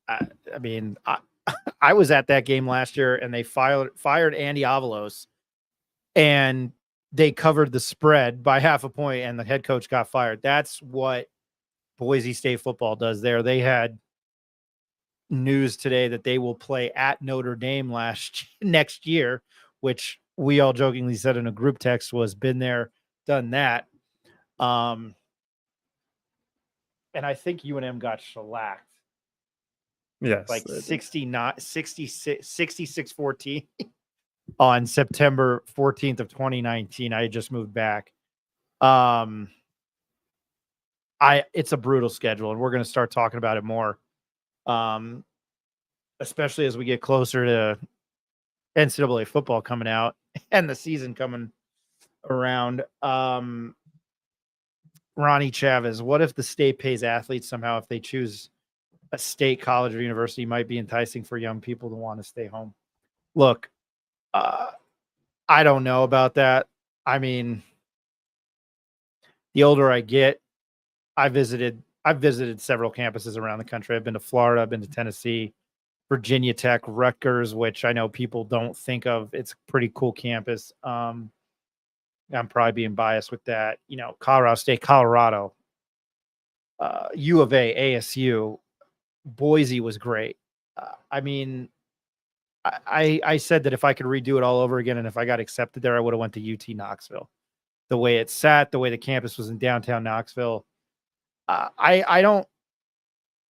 I mean, I was at that game last year, and they fired Andy Avalos, and they covered the spread by half a point, and the head coach got fired. That's what Boise State football does there. They had news today that they will play at Notre Dame next year, which we all jokingly said in a group text was been there, done that. And I think UNM got shellacked. Yes. Like 66-14 on September 14th of 2019. I had just moved back. It's a brutal schedule, and we're going to start talking about it more. Especially as we get closer to NCAA football coming out and the season coming around. Ronnie Chavez, what if the state pays athletes somehow if they choose a state, college, or university? Might be enticing for young people to want to stay home. Look, I don't know about that. I mean, the older I get, I've visited several campuses around the country. I've been to Florida, I've been to Tennessee, Virginia Tech, Rutgers, which I know people don't think of. It's a pretty cool campus. I'm probably being biased with that. Colorado State, Colorado, U of A, ASU, Boise was great. I mean, I said that if I could redo it all over again and if I got accepted there, I would have went to UT Knoxville. The way it sat, the way the campus was in downtown Knoxville. I don't,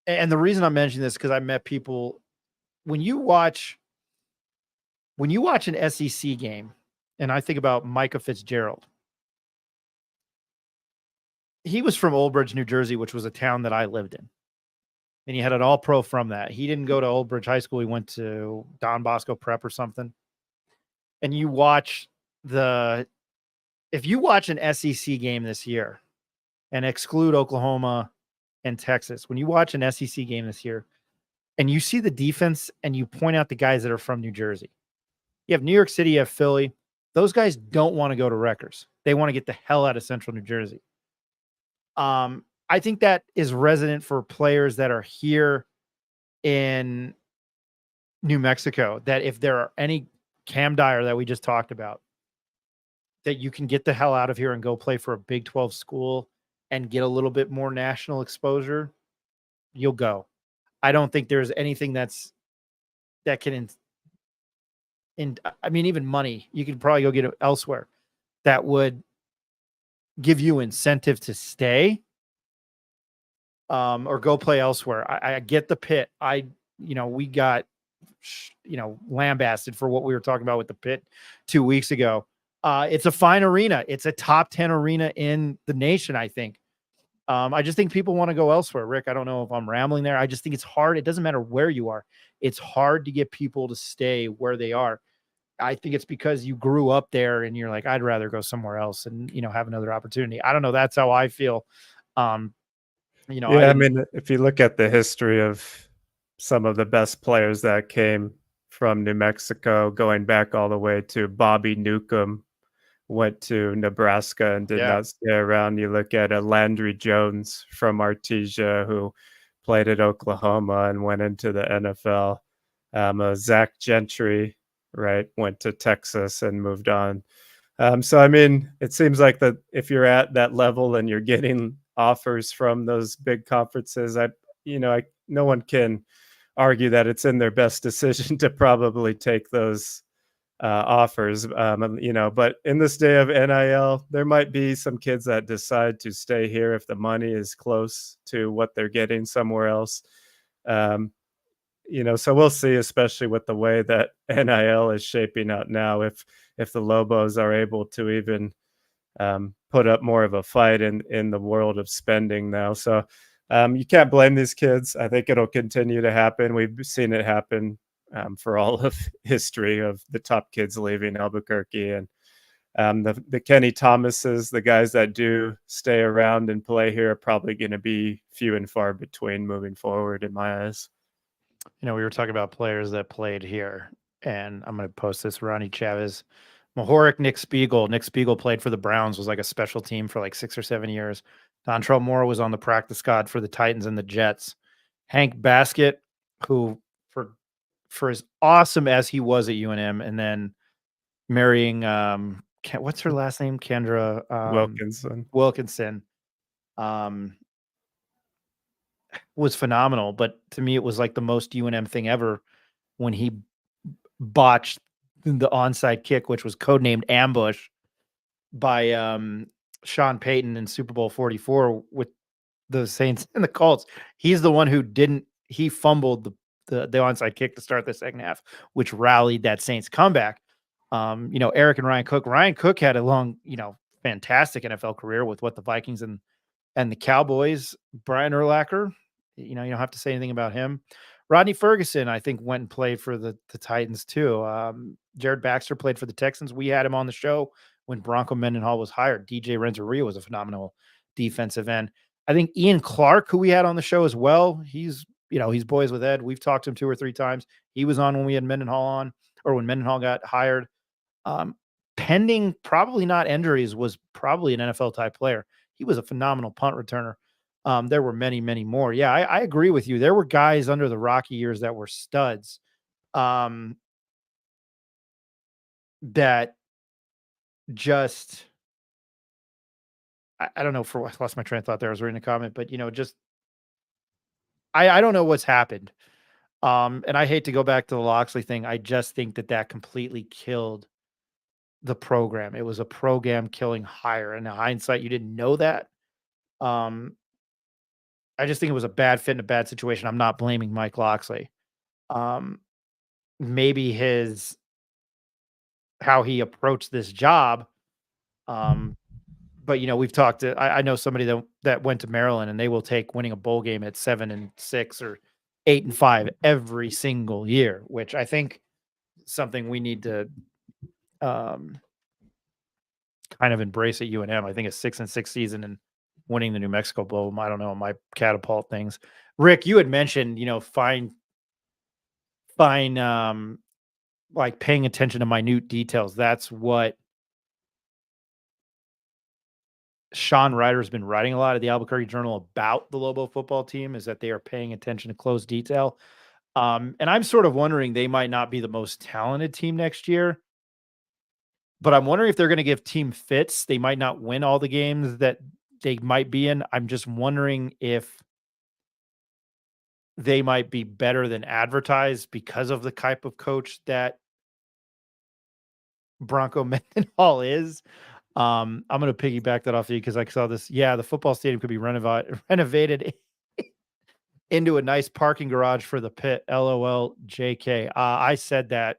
and the reason I'm mentioning this because I met people. When you watch an SEC game, and I think about Micah Fitzgerald, he was from Old Bridge, New Jersey, which was a town that I lived in. And he had an all-pro from that. He didn't go to Old Bridge High School. He went to Don Bosco Prep or something. And if you watch an SEC game this year and exclude Oklahoma and Texas, when you watch an SEC game this year and you see the defense and you point out the guys that are from New Jersey, you have New York City, you have Philly. Those guys don't want to go to Rutgers. They want to get the hell out of Central New Jersey. I think that is resonant for players that are here in New Mexico, that if there are any Cam Dyer that we just talked about, that you can get the hell out of here and go play for a Big 12 school and get a little bit more national exposure, you'll go. I don't think there's anything that can, I mean, even money, you could probably go get it elsewhere that would give you incentive to stay. Or go play elsewhere. I get the Pit. We got, lambasted for what we were talking about with the Pit 2 weeks ago. It's a fine arena. It's a top 10 arena in the nation, I think. I just think people want to go elsewhere. Rick, I don't know if I'm rambling there. I just think it's hard. It doesn't matter where you are. It's hard to get people to stay where they are. I think it's because you grew up there and you're like, I'd rather go somewhere else and, have another opportunity. I don't know. That's how I feel. I mean, if you look at the history of some of the best players that came from New Mexico, going back all the way to Bobby Newcomb, went to Nebraska and did not stay around. You look at Landry Jones from Artesia, who played at Oklahoma and went into the NFL. Zach Gentry, right, went to Texas and moved on. So I mean, it seems like that if you're at that level and you're getting offers from those big conferences, no one can argue that it's in their best decision to probably take those offers. But in this day of NIL, there might be some kids that decide to stay here if the money is close to what they're getting somewhere else. Um, so we'll see, especially with the way that NIL is shaping out now, if the Lobos are able to even put up more of a fight in the world of spending now. So you can't blame these kids. I think it'll continue to happen. We've seen it happen for all of history of the top kids leaving Albuquerque, and the Kenny Thomases, the guys that do stay around and play here, are probably going to be few and far between moving forward, in my eyes. We were talking about players that played here, and I'm going to post this. Ronnie Chavez, Mahoric, Nick Spiegel. Nick Spiegel played for the Browns, was like a special team for like 6 or 7 years. Dontrell Moore was on the practice squad for the Titans and the Jets. Hank Baskett, who for as awesome as he was at UNM, and then marrying what's her last name? Kendra Wilkinson. Was phenomenal, but to me it was like the most UNM thing ever when he botched the onside kick, which was codenamed ambush by Sean Payton in Super Bowl 44 with the Saints and the Colts. He's the one who he fumbled the onside kick to start the second half, which rallied that Saints comeback. Eric and Ryan Cook. Ryan Cook had a long, fantastic NFL career with the Vikings and the Cowboys. Brian Urlacher, you don't have to say anything about him. Rodney Ferguson, I think, went and played for the Titans too. Jared Baxter played for the Texans. We had him on the show when Bronco Mendenhall was hired. DJ Renteria was a phenomenal defensive end. I think Ian Clark, who we had on the show as well, he's boys with Ed. We've talked to him 2 or 3 times. He was on when we had Mendenhall on, or when Mendenhall got hired. Pending probably not injuries, was probably an NFL type player. He was a phenomenal punt returner. There were many, many more. Yeah, I agree with you. There were guys under the Rocky years that were studs. That just, I don't know, I lost my train of thought there. I was reading a comment, but I don't know what's happened. And I hate to go back to the Loxley thing. I just think that completely killed the program. It was a program killing hire. And in hindsight, you didn't know that. I just think it was a bad fit in a bad situation. I'm not blaming Mike Loxley. Maybe how he approached this job. But we've talked to, I know somebody that went to Maryland, and they will take winning a bowl game at 7-6 or 8-5 every single year, which I think is something we need to kind of embrace at UNM. I think a 6-6 season and winning the New Mexico Bowl, I don't know, my catapult things. Rick, you had mentioned, fine, like paying attention to minute details. That's what Sean Ryder's been writing a lot at the Albuquerque Journal about the Lobo football team, is that they are paying attention to close detail. And I'm sort of wondering, they might not be the most talented team next year, but I'm wondering if they're going to give team fits. They might not win all the games that they might be in. I'm just wondering if they might be better than advertised because of the type of coach that Bronco Mendenhall is. I'm going to piggyback that off you because I saw this. Yeah, the football stadium could be renovated into a nice parking garage for the pit. LOL, JK. I said that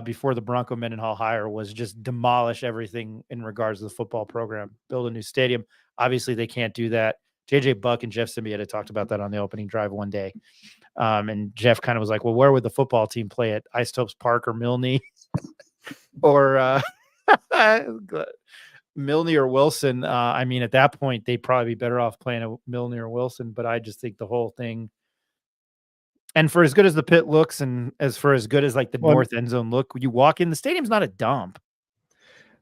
before the Bronco Mendenhall hire, was just demolish everything in regards to the football program, build a new stadium. Obviously, they can't do that. JJ Buck and Jeff Symbieta had talked about that on the opening drive one day. And Jeff kind of was like, well, where would the football team play at? Isotopes Park or Milne? Or Milne or Wilson? I mean, at that point, they'd probably be better off playing at Milne or Wilson, but I just think the whole thing, and for as good as the pit looks, and as good as like the north end zone look, you walk in, the stadium's not a dump.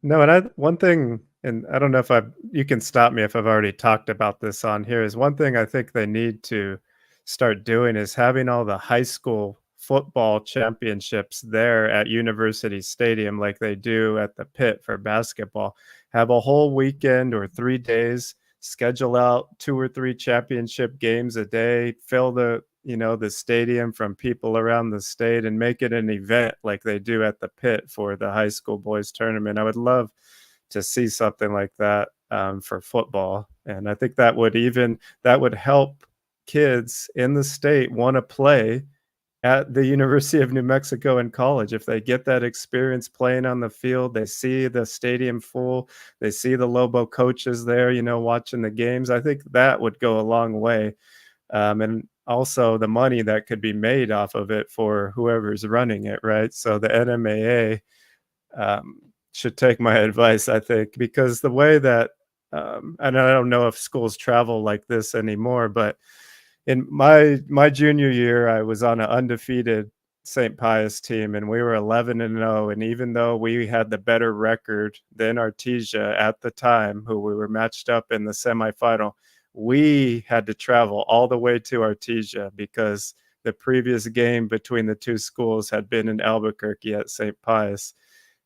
No, and one thing, and I don't know if you can stop me if I've already talked about this on here, is one thing I think they need to start doing is having all the high school football championships there at University Stadium like they do at the Pit for basketball. Have a whole weekend or 3 days, schedule out 2 or 3 championship games a day, fill the stadium from people around the state and make it an event like they do at the Pit for the high school boys tournament. I would love to see something like that for football. And I think that would help kids in the state want to play at the University of New Mexico in college. If they get that experience playing on the field, they see the stadium full, they see the Lobo coaches there, watching the games. I think that would go a long way. And also the money that could be made off of it for whoever's running it, right? So the NMAA should take my advice, I think, because the way that, and I don't know if schools travel like this anymore, but in my junior year, I was on an undefeated St. Pius team, and we were 11-0. And even though we had the better record than Artesia at the time, who we were matched up in the semifinal, we had to travel all the way to Artesia because the previous game between the two schools had been in Albuquerque at St. Pius.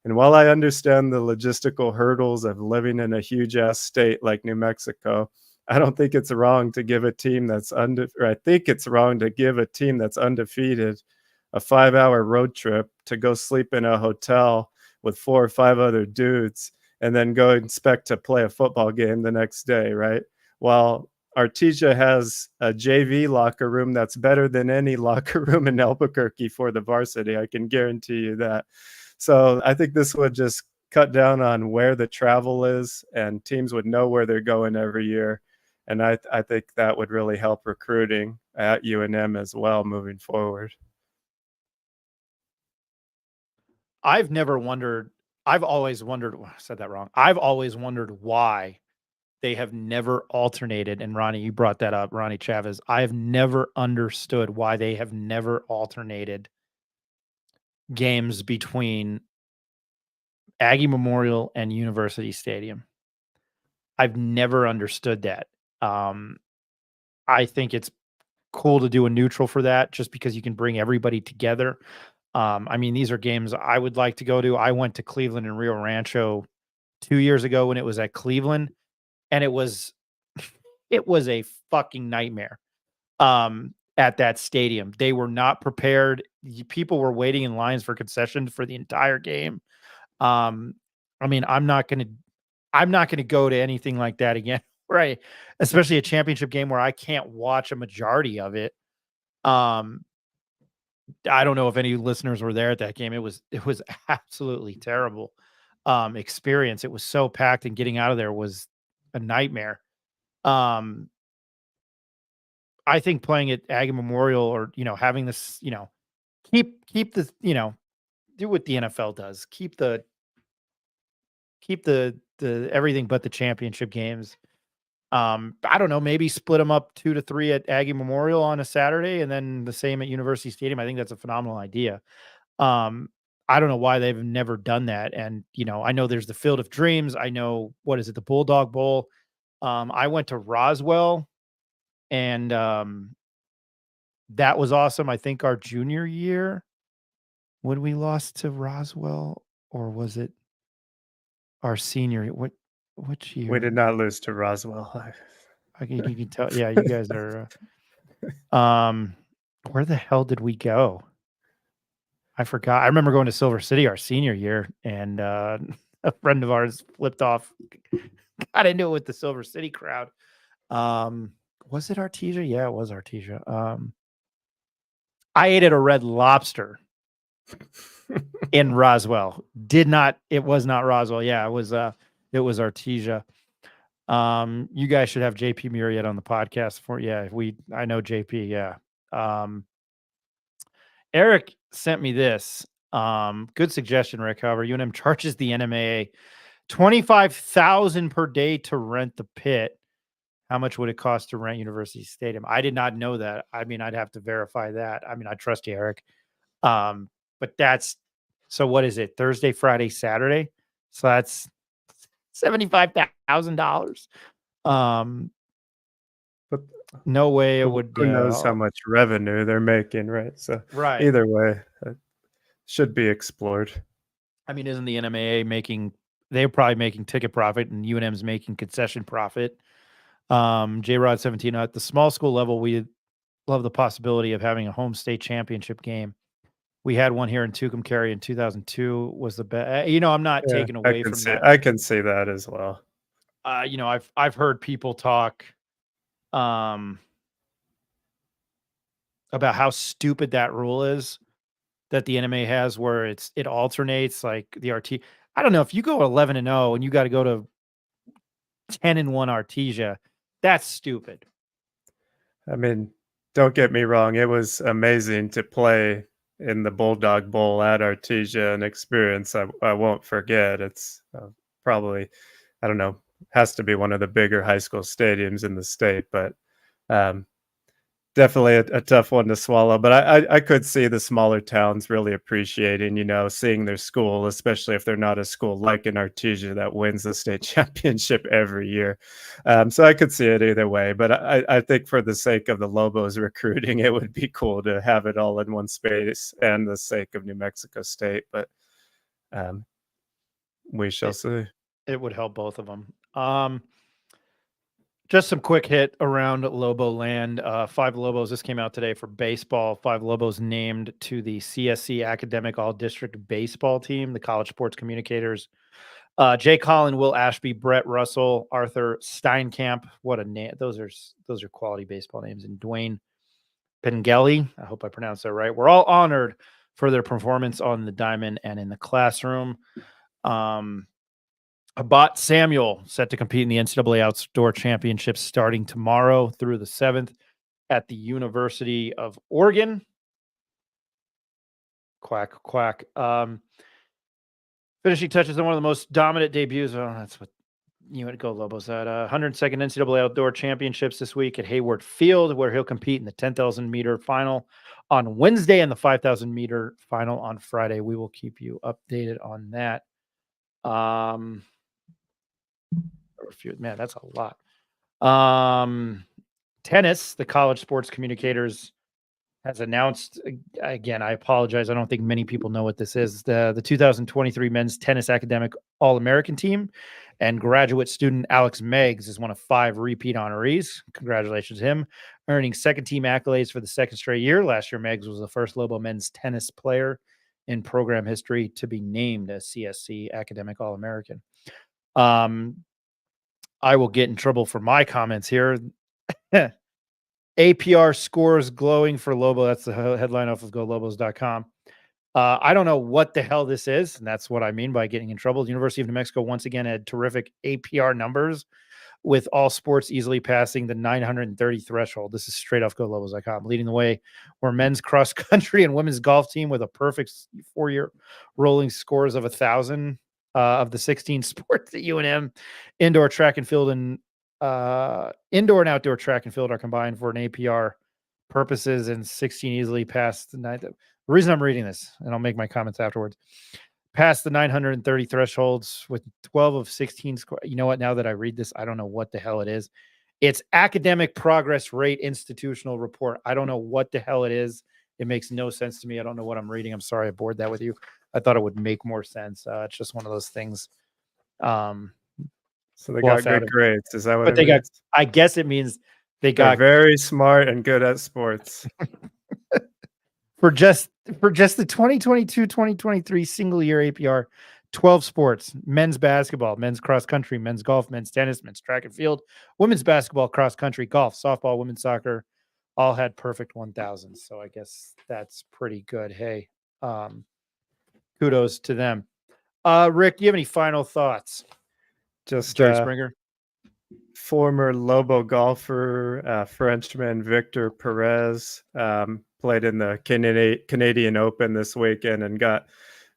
And while I understand the logistical hurdles of living in a huge ass state like New Mexico, I don't think it's wrong to give a team that's I think it's wrong to give a team that's undefeated a 5-hour road trip to go sleep in a hotel with 4 or 5 other dudes and then go expect to play a football game the next day, right? While Artesia has a JV locker room that's better than any locker room in Albuquerque for the varsity. I can guarantee you that. So I think this would just cut down on where the travel is, and teams would know where they're going every year. And I think that would really help recruiting at UNM as well moving forward. I've always wondered, I said that wrong. I've always wondered why they have never alternated. And Ronnie, you brought that up, Ronnie Chavez. I have never understood why they have never alternated games between Aggie Memorial and University Stadium. I've never understood that. I think it's cool to do a neutral for that just because you can bring everybody together. I mean, these are games I would like to go to. I went to Cleveland and Rio Rancho 2 years ago when it was at Cleveland, and it was a fucking nightmare at that stadium. They were not prepared. People were waiting in lines for concessions for the entire game. I mean, I'm not going to go to anything like that again, right? Especially a championship game where I can't watch a majority of it. I don't know if any listeners were there at that game. It was absolutely terrible experience. It was so packed, and getting out of there was a nightmare. I think playing at Aggie Memorial, or having this, keep the, do what the NFL does. Keep the everything but the championship games. I don't know, maybe split them up 2 to 3 at Aggie Memorial on a Saturday and then the same at University Stadium. I think that's a phenomenal idea. I don't know why they've never done that. And, I know there's the Field of Dreams. I know, what is it? The Bulldog Bowl. I went to Roswell, and that was awesome. I think our junior year when we lost to Roswell, or was it our senior? Which year? We did not lose to Roswell. You can tell. Yeah, you guys are. Where the hell did we go? I forgot. I remember going to Silver City our senior year, and a friend of ours flipped off, got into it with the Silver City crowd. Was it Artesia? Yeah, it was Artesia. I ate at a Red Lobster in Roswell. It was not Roswell. Yeah, it was Artesia. You guys should have JP Muriet on the podcast I know JP. Yeah. Eric sent me this. Good suggestion, Rick. However, UNM charges the NMAA $25,000 per day to rent the Pit. How much would it cost to rent University Stadium? I did not know that. I mean, I'd have to verify that. I mean, I trust you, Eric. But so what is it? Thursday, Friday, Saturday. So that's $75,000. No way it would. Who knows how much revenue they're making, right? So Right. either way, should be explored. I mean, isn't the NMAA making? They're probably making ticket profit, and UNM's making concession profit. J Rod 17 at the small school level, we love the possibility of having a home state championship game. We had one here in Tucumcari in 2002. Was the best. I'm not Yeah, taking away from that. I can see that as well. I've heard people talk about how stupid that rule is that the NMA has, where it alternates like the RT. I don't know if you go 11-0 and you got to go to 10-1 Artesia. That's stupid. I mean, don't get me wrong, it was amazing to play in the Bulldog Bowl at Artesia, an experience I won't forget. It's probably, I don't know, has to be one of the bigger high school stadiums in the state, but definitely a tough one to swallow. But I could see the smaller towns really appreciating, seeing their school, especially if they're not a school like in Artesia that wins the state championship every year. So I could see it either way. But I think for the sake of the Lobos recruiting, it would be cool to have it all in one space and the sake of New Mexico State. But we shall see. It would help both of them. Just some quick hit around Lobo Land. 5 Lobos. This came out today for baseball. 5 Lobos named to the CSC Academic All District Baseball Team, the College Sports Communicators. Jay Collin, Will Ashby, Brett Russell, Arthur Steinkamp. What a name! Those are quality baseball names. And Dwayne Pengelly. I hope I pronounced that right. We're all honored for their performance on the diamond and in the classroom. Abat Samuel set to compete in the NCAA Outdoor Championships starting tomorrow through the 7th at the University of Oregon. Quack, quack. Finishing touches on one of the most dominant debuts. Oh, that's what you would go Lobos at. 102nd NCAA Outdoor Championships this week at Hayward Field, where he'll compete in the 10,000 meter final on Wednesday and the 5,000 meter final on Friday. We will keep you updated on that. Man, that's a lot. Tennis, the College Sports Communicators has announced, again, I apologize, I don't think many people know what this is, the 2023 Men's Tennis Academic All-American Team, and graduate student Alex Meggs is one of 5 repeat honorees. Congratulations to him, earning second-team accolades for the second straight year. Last year, Meggs was the first Lobo men's tennis player in program history to be named a CSC Academic All-American. I will get in trouble for my comments here. APR scores glowing for Lobo. That's the headline off of golobos.com. I don't know what the hell this is, and that's what I mean by getting in trouble. The University of New Mexico once again had terrific APR numbers, with all sports easily passing the 930 threshold. This is straight off golobos.com. Leading the way were men's cross country and women's golf team with a perfect 4-year rolling scores of 1,000 of the 16 sports at UNM. Indoor track and field and indoor and outdoor track and field are combined for an APR purposes, and 16 easily passed the night. The reason I'm reading this, and I'll make my comments afterwards, passed the 930 thresholds with 12 of 16 score. You know what? Now that I read this, I don't know what the hell it is. It's Academic Progress Rate Institutional Report. I don't know what the hell it is. It makes no sense to me. I don't know what I'm reading. I'm sorry I bored that with you. I thought it would make more sense. It's just one of those things. So they got good grades. Is that what but it they means? got? I guess it means they They're got very smart and good at sports. for just the 2022-2023 single year APR. 12 sports: men's basketball, men's cross country, men's golf, men's tennis, men's track and field, women's basketball, cross country, golf, softball, women's soccer, all had perfect 1,000. So I guess that's pretty good. Hey, kudos to them. Rick, do you have any final thoughts? Just Jerry Springer, former Lobo golfer, Frenchman Victor Perez, played in the Canadian Open this weekend and got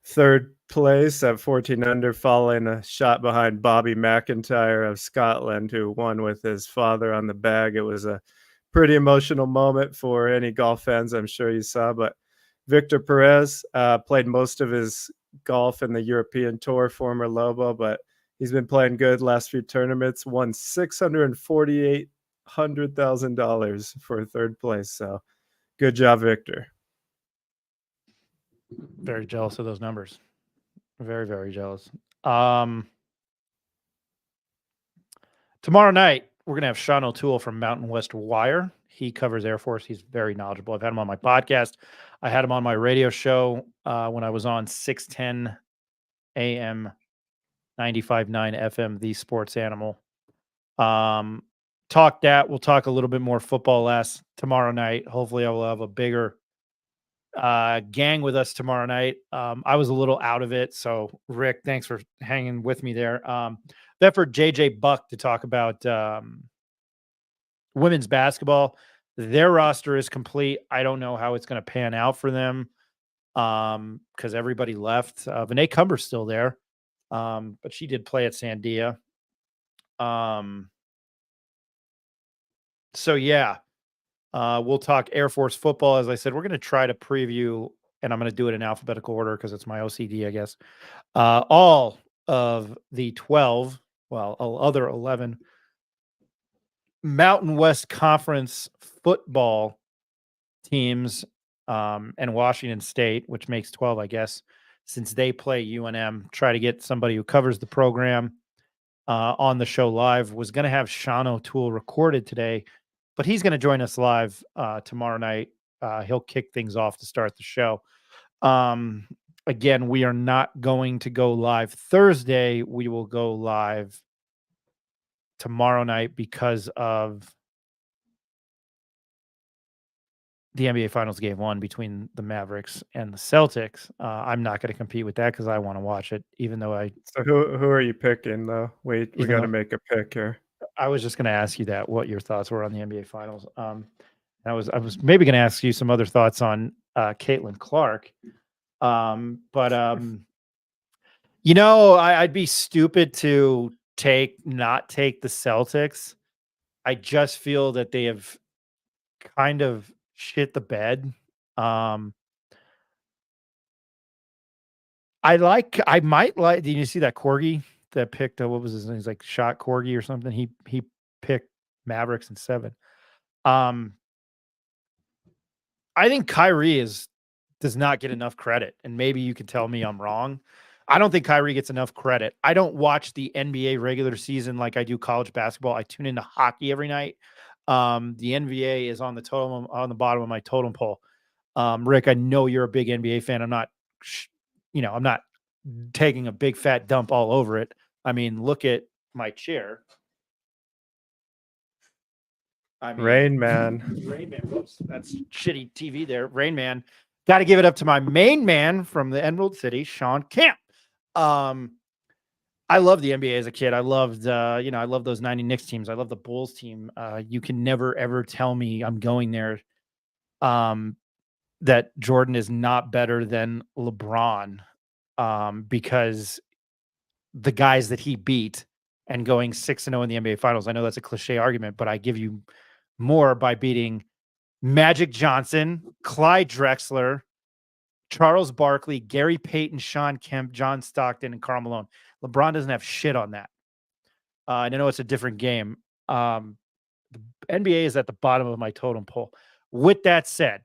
3rd place at 14 under, following a shot behind Bobby McIntyre of Scotland, who won with his father on the bag. It was a pretty emotional moment for any golf fans, I'm sure you saw. But Victor Perez played most of his golf in the European Tour, former Lobo, but he's been playing good last few tournaments, won 648 $100,000 for third place. So good job, Victor. Very jealous of those numbers. Very, very jealous. Tomorrow night, we're going to have Sean O'Toole from Mountain West Wire. He covers Air Force. He's very knowledgeable. I've had him on my podcast. I had him on my radio show when I was on 610 AM 95.9 FM, The Sports Animal. Talk that. We'll talk a little bit more football less tomorrow night. Hopefully, I will have a bigger gang with us tomorrow night. I was a little out of it. So, Rick, thanks for hanging with me there. Bedford JJ Buck to talk about women's basketball. Their roster is complete. I don't know how it's going to pan out for them because everybody left. Vinay Cumber's still there, but she did play at Sandia. So, yeah, we'll talk Air Force football. As I said, we're going to try to preview, and I'm going to do it in alphabetical order because it's my OCD, I guess. All of the 12, other 11 Mountain West Conference football teams and Washington State, which makes 12, I guess, since they play UNM. Try to get somebody who covers the program on the show live. Was going to have Sean O'Toole recorded today, but he's going to join us live tomorrow night. He'll kick things off to start the show. Again, we are not going to go live Thursday. We will go live tomorrow night because of the NBA Finals Game 1 between the Mavericks and the Celtics. I'm not going to compete with that because I want to watch it, even though I... So who are you picking, though? We got to make a pick here. I was just going to ask you that, what your thoughts were on the NBA Finals. I was maybe going to ask you some other thoughts on Caitlin Clark. You know, I'd be stupid to not take the Celtics. I just feel that they have kind of shit the bed. I might like, did you see that Corgi that picked, what was his name? He's like Shot Corgi or something. He picked Mavericks in 7. I think Kyrie does not get enough credit, and maybe you can tell me I'm wrong. I don't think Kyrie gets enough credit. I don't watch the NBA regular season like I do college basketball. I tune into hockey every night. The NBA is on the bottom of my totem pole. Rick, I know you're a big NBA fan. I'm not, I'm not taking a big fat dump all over it. I mean, look at my chair. Rain Man. Whoops, that's shitty TV there. Rain Man. Got to give it up to my main man from the Emerald City, Sean Camp. I loved the NBA as a kid. I loved, I love those 90 Knicks teams. I love the Bulls team. You can never, ever tell me I'm going there that Jordan is not better than LeBron because the guys that he beat and going 6-0 in the NBA Finals. I know that's a cliche argument, but I give you more by beating Magic Johnson, Clyde Drexler, Charles Barkley, Gary Payton, Sean Kemp, John Stockton, and Karl Malone. LeBron doesn't have shit on that. I know it's a different game. The NBA is at the bottom of my totem pole. With that said,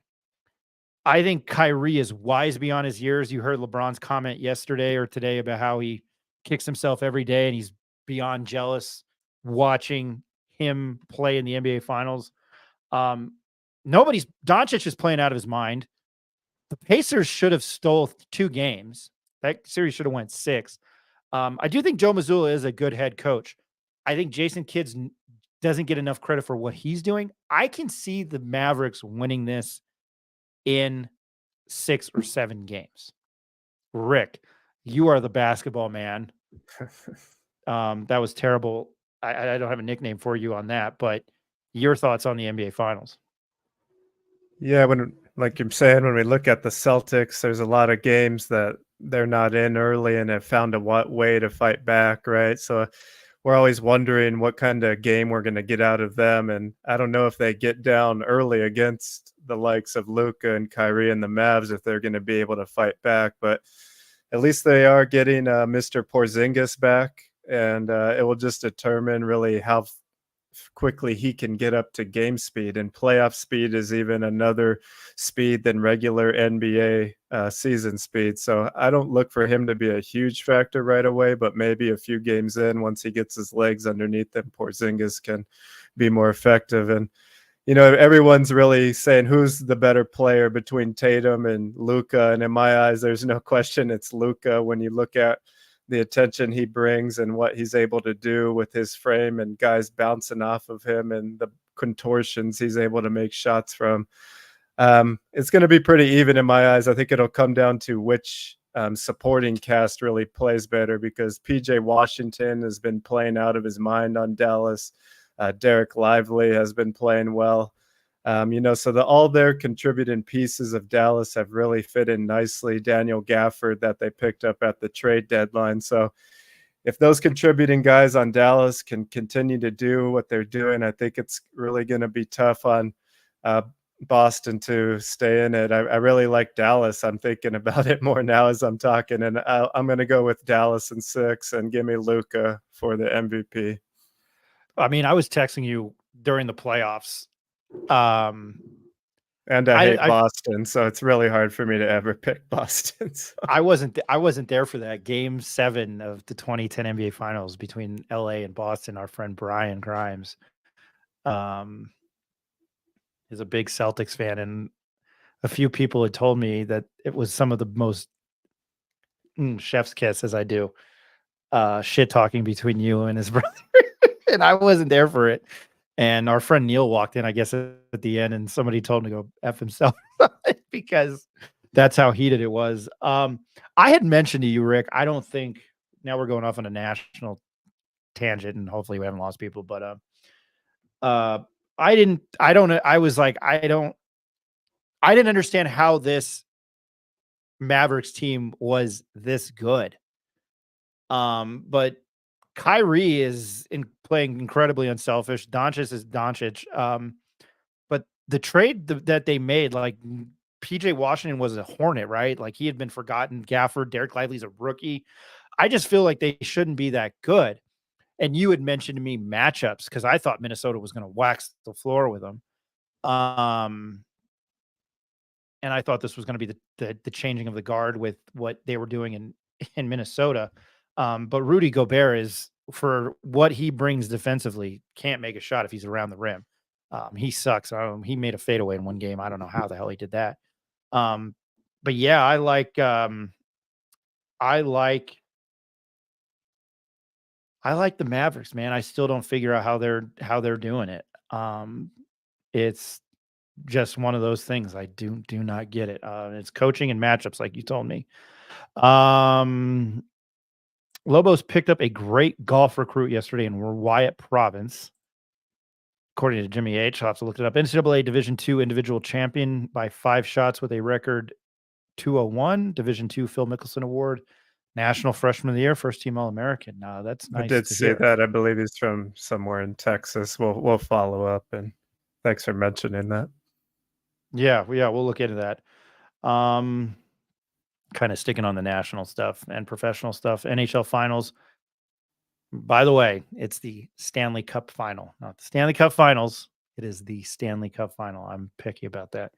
I think Kyrie is wise beyond his years. You heard LeBron's comment yesterday or today about how he kicks himself every day and he's beyond jealous watching him play in the NBA Finals. Doncic is playing out of his mind. The Pacers should have stole 2 games. That series should have went 6. I do think Joe Mazzulla is a good head coach. I think Jason Kidd doesn't get enough credit for what he's doing. I can see the Mavericks winning this in 6 or 7 games. Rick, you are the basketball man. That was terrible. I don't have a nickname for you on that, but your thoughts on the NBA Finals? Yeah, like you're saying, when we look at the Celtics, there's a lot of games that they're not in early and have found a way to fight back, right? So we're always wondering what kind of game we're going to get out of them. And I don't know if they get down early against the likes of Luka and Kyrie and the Mavs, if they're going to be able to fight back. But at least they are getting Mr. Porzingis back, and it will just determine really how quickly he can get up to game speed, and playoff speed is even another speed than regular NBA season speed. So I don't look for him to be a huge factor right away, but maybe a few games in, once he gets his legs underneath him, Porzingis can be more effective. And everyone's really saying who's the better player between Tatum and Luka, and in my eyes, there's no question it's Luka. When you look at the attention he brings and what he's able to do with his frame and guys bouncing off of him and the contortions he's able to make shots from, it's going to be pretty even in my eyes. I think it'll come down to which supporting cast really plays better, because PJ Washington has been playing out of his mind on Dallas. Derek Lively has been playing well. So all their contributing pieces of Dallas have really fit in nicely. Daniel Gafford, that they picked up at the trade deadline. So if those contributing guys on Dallas can continue to do what they're doing, I think it's really going to be tough on Boston to stay in it. I really like Dallas. I'm thinking about it more now as I'm talking, and I'm going to go with Dallas in 6 and give me Luka for the MVP. I mean, I was texting you during the playoffs. And I hate Boston, so it's really hard for me to ever pick Boston. So. I wasn't there for that game 7 of the 2010 NBA Finals between LA and Boston. Our friend Brian Grimes is a big Celtics fan, and a few people had told me that it was some of the most chef's kiss, as I do, shit talking between you and his brother. And I wasn't there for it. And our friend Neil walked in, I guess, at the end, and somebody told him to go F himself because that's how heated it was. I had mentioned to you, Rick, I don't think, now we're going off on a national tangent, and hopefully we haven't lost people, but I didn't understand how this Mavericks team was this good. But Kyrie is playing incredibly unselfish. Doncic is Doncic. But the trade that they made, like PJ Washington was a Hornet, right? Like he had been forgotten. Gafford, Derek Lively's a rookie. I just feel like they shouldn't be that good. And you had mentioned to me matchups because I thought Minnesota was going to wax the floor with them. And I thought this was going to be the changing of the guard with what they were doing in Minnesota. But Rudy Gobert is, for what he brings defensively, can't make a shot if he's around the rim. He sucks. He made a fadeaway in one game. I don't know how the hell he did that. But yeah, I like the Mavericks, man. I still don't figure out how they're doing it. It's just one of those things. I do not get it. It's coaching and matchups, like you told me. Lobos picked up a great golf recruit yesterday in Wyatt Province. According to Jimmy H, I'll have to look it up. NCAA Division II individual champion by 5 shots with a record 201. Division II Phil Mickelson Award. National Freshman of the Year, first team All-American. That's nice. I did see that. I believe he's from somewhere in Texas. We'll follow up, and thanks for mentioning that. Yeah, we'll look into that. Kind of sticking on the national stuff and professional stuff. NHL Finals. By the way, it's the Stanley Cup Final, not the Stanley Cup Finals. It is the Stanley Cup Final. I'm picky about that.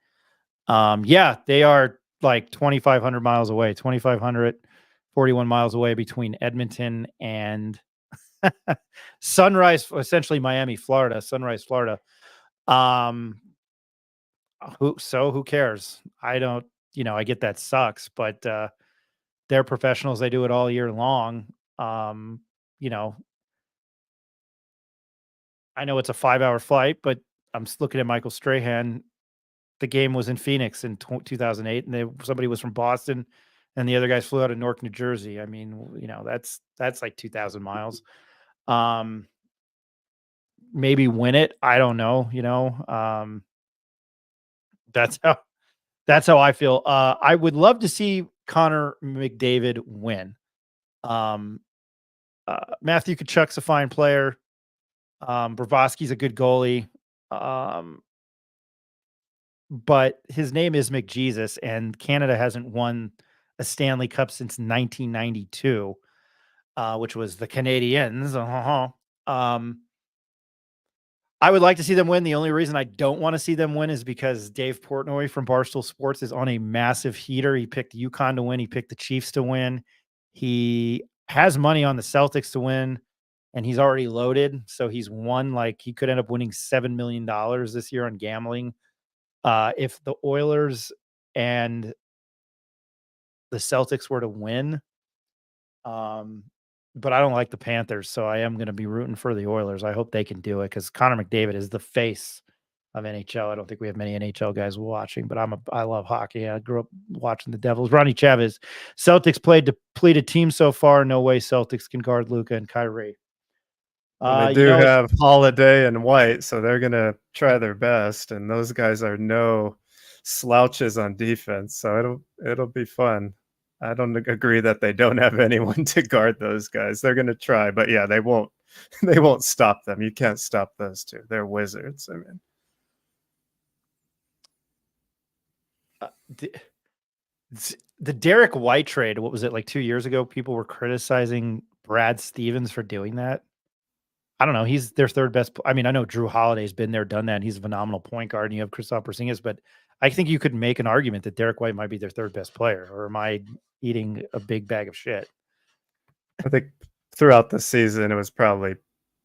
Yeah, they are like 2,500 miles away, 2,541 miles away between Edmonton and Sunrise, essentially Miami, Florida, Sunrise, Florida. Who cares? I don't, I get that sucks, but they're professionals. They do it all year long. I know it's a 5-hour flight, but I'm looking at Michael Strahan. The game was in Phoenix in 2008, and somebody was from Boston, and the other guys flew out of Newark, New Jersey. I mean, that's like 2,000 miles. Maybe win it. I don't know. That's how I feel. I would love to see Connor McDavid win. Matthew Tkachuk's a fine player. Bravosky's a good goalie. But his name is McJesus, and Canada hasn't won a Stanley Cup since 1992, which was the Canadiens. I would like to see them win. The only reason I don't want to see them win is because Dave Portnoy from Barstool Sports is on a massive heater. He picked UConn to win. He picked the Chiefs to win. He has money on the Celtics to win, and he's already loaded. So he's won, like, he could end up winning $7 million this year on gambling. If the Oilers and the Celtics were to win, but I don't like the Panthers, so I am going to be rooting for the Oilers. I hope they can do it because Connor McDavid is the face of NHL. I don't think we have many NHL guys watching, but I love hockey. I grew up watching the Devils. Ronnie Chavez, Celtics played depleted team so far. No way Celtics can guard Luka and Kyrie. Well, they do have Holiday and White, so they're going to try their best, and those guys are no slouches on defense, so it'll be fun. I don't agree that they don't have anyone to guard those guys. They're going to try, but yeah, they won't stop them. You can't stop those two. They're wizards. I mean, the Derek White trade, what was it, like 2 years ago? People were criticizing Brad Stevens for doing that. I don't know. He's their third best. I mean, I know Drew Holiday's been there, done that, and he's a phenomenal point guard, and you have Kristaps Porzingis, but I think you could make an argument that Derek White might be their third best player, or am I eating a big bag of shit? I think throughout the season it was probably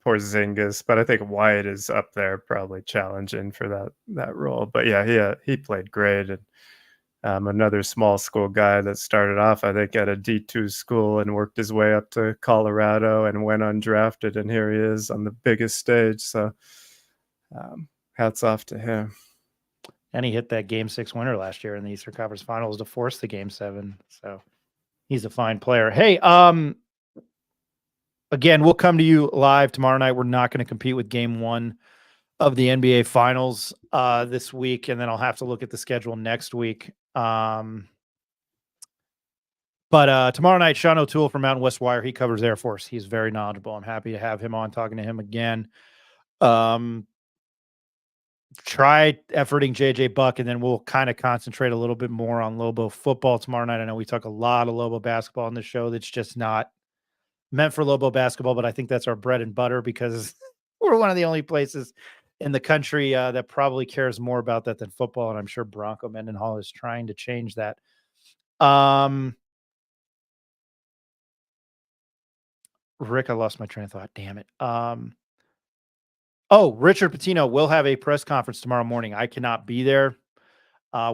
Porzingis, but I think White is up there probably challenging for that role. But yeah, he played great, and another small school guy that started off, I think, at a D2 school and worked his way up to Colorado and went undrafted, and here he is on the biggest stage. So hats off to him. And he hit that Game 6 winner last year in the Eastern Conference Finals to force the Game 7. So he's a fine player. Hey, again, we'll come to you live tomorrow night. We're not going to compete with Game 1 of the NBA Finals this week, and then I'll have to look at the schedule next week. But tomorrow night, Sean O'Toole from Mountain West Wire, he covers Air Force. He's very knowledgeable. I'm happy to have him on, talking to him again. Try efforting JJ Buck, and then we'll kind of concentrate a little bit more on Lobo football tomorrow night. I know we talk a lot of Lobo basketball on the show. That's just not meant for Lobo basketball, but I think that's our bread and butter because we're one of the only places in the country that probably cares more about that than football. And I'm sure Bronco Mendenhall is trying to change that. Rick, I lost my train of thought. Damn it. Richard Pitino will have a press conference tomorrow morning. I cannot be there.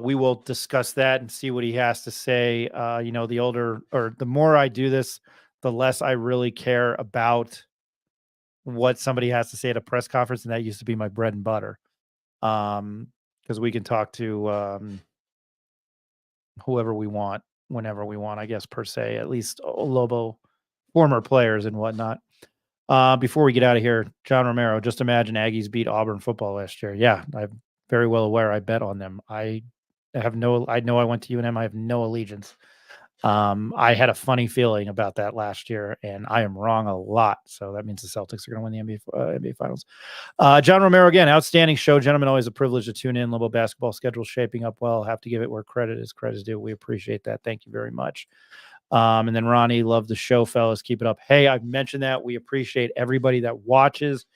We will discuss that and see what he has to say. The more I do this, the less I really care about what somebody has to say at a press conference. And that used to be my bread and butter. Because we can talk to whoever we want, whenever we want, I guess, per se, at least Lobo former players and whatnot. Before we get out of here, John Romero, just imagine Aggies beat Auburn football last year. Yeah, I'm very well aware. I bet on them. I know I went to UNM. I have no allegiance. I had a funny feeling about that last year, and I am wrong a lot. So that means the Celtics are going to win the NBA Finals. John Romero, again, outstanding show, gentlemen. Always a privilege to tune in. Lobo basketball schedule shaping up well. Have to give it where credit is due. We appreciate that. Thank you very much. And then Ronnie, love the show, fellas. Keep it up. Hey, I've mentioned that. We appreciate everybody that watches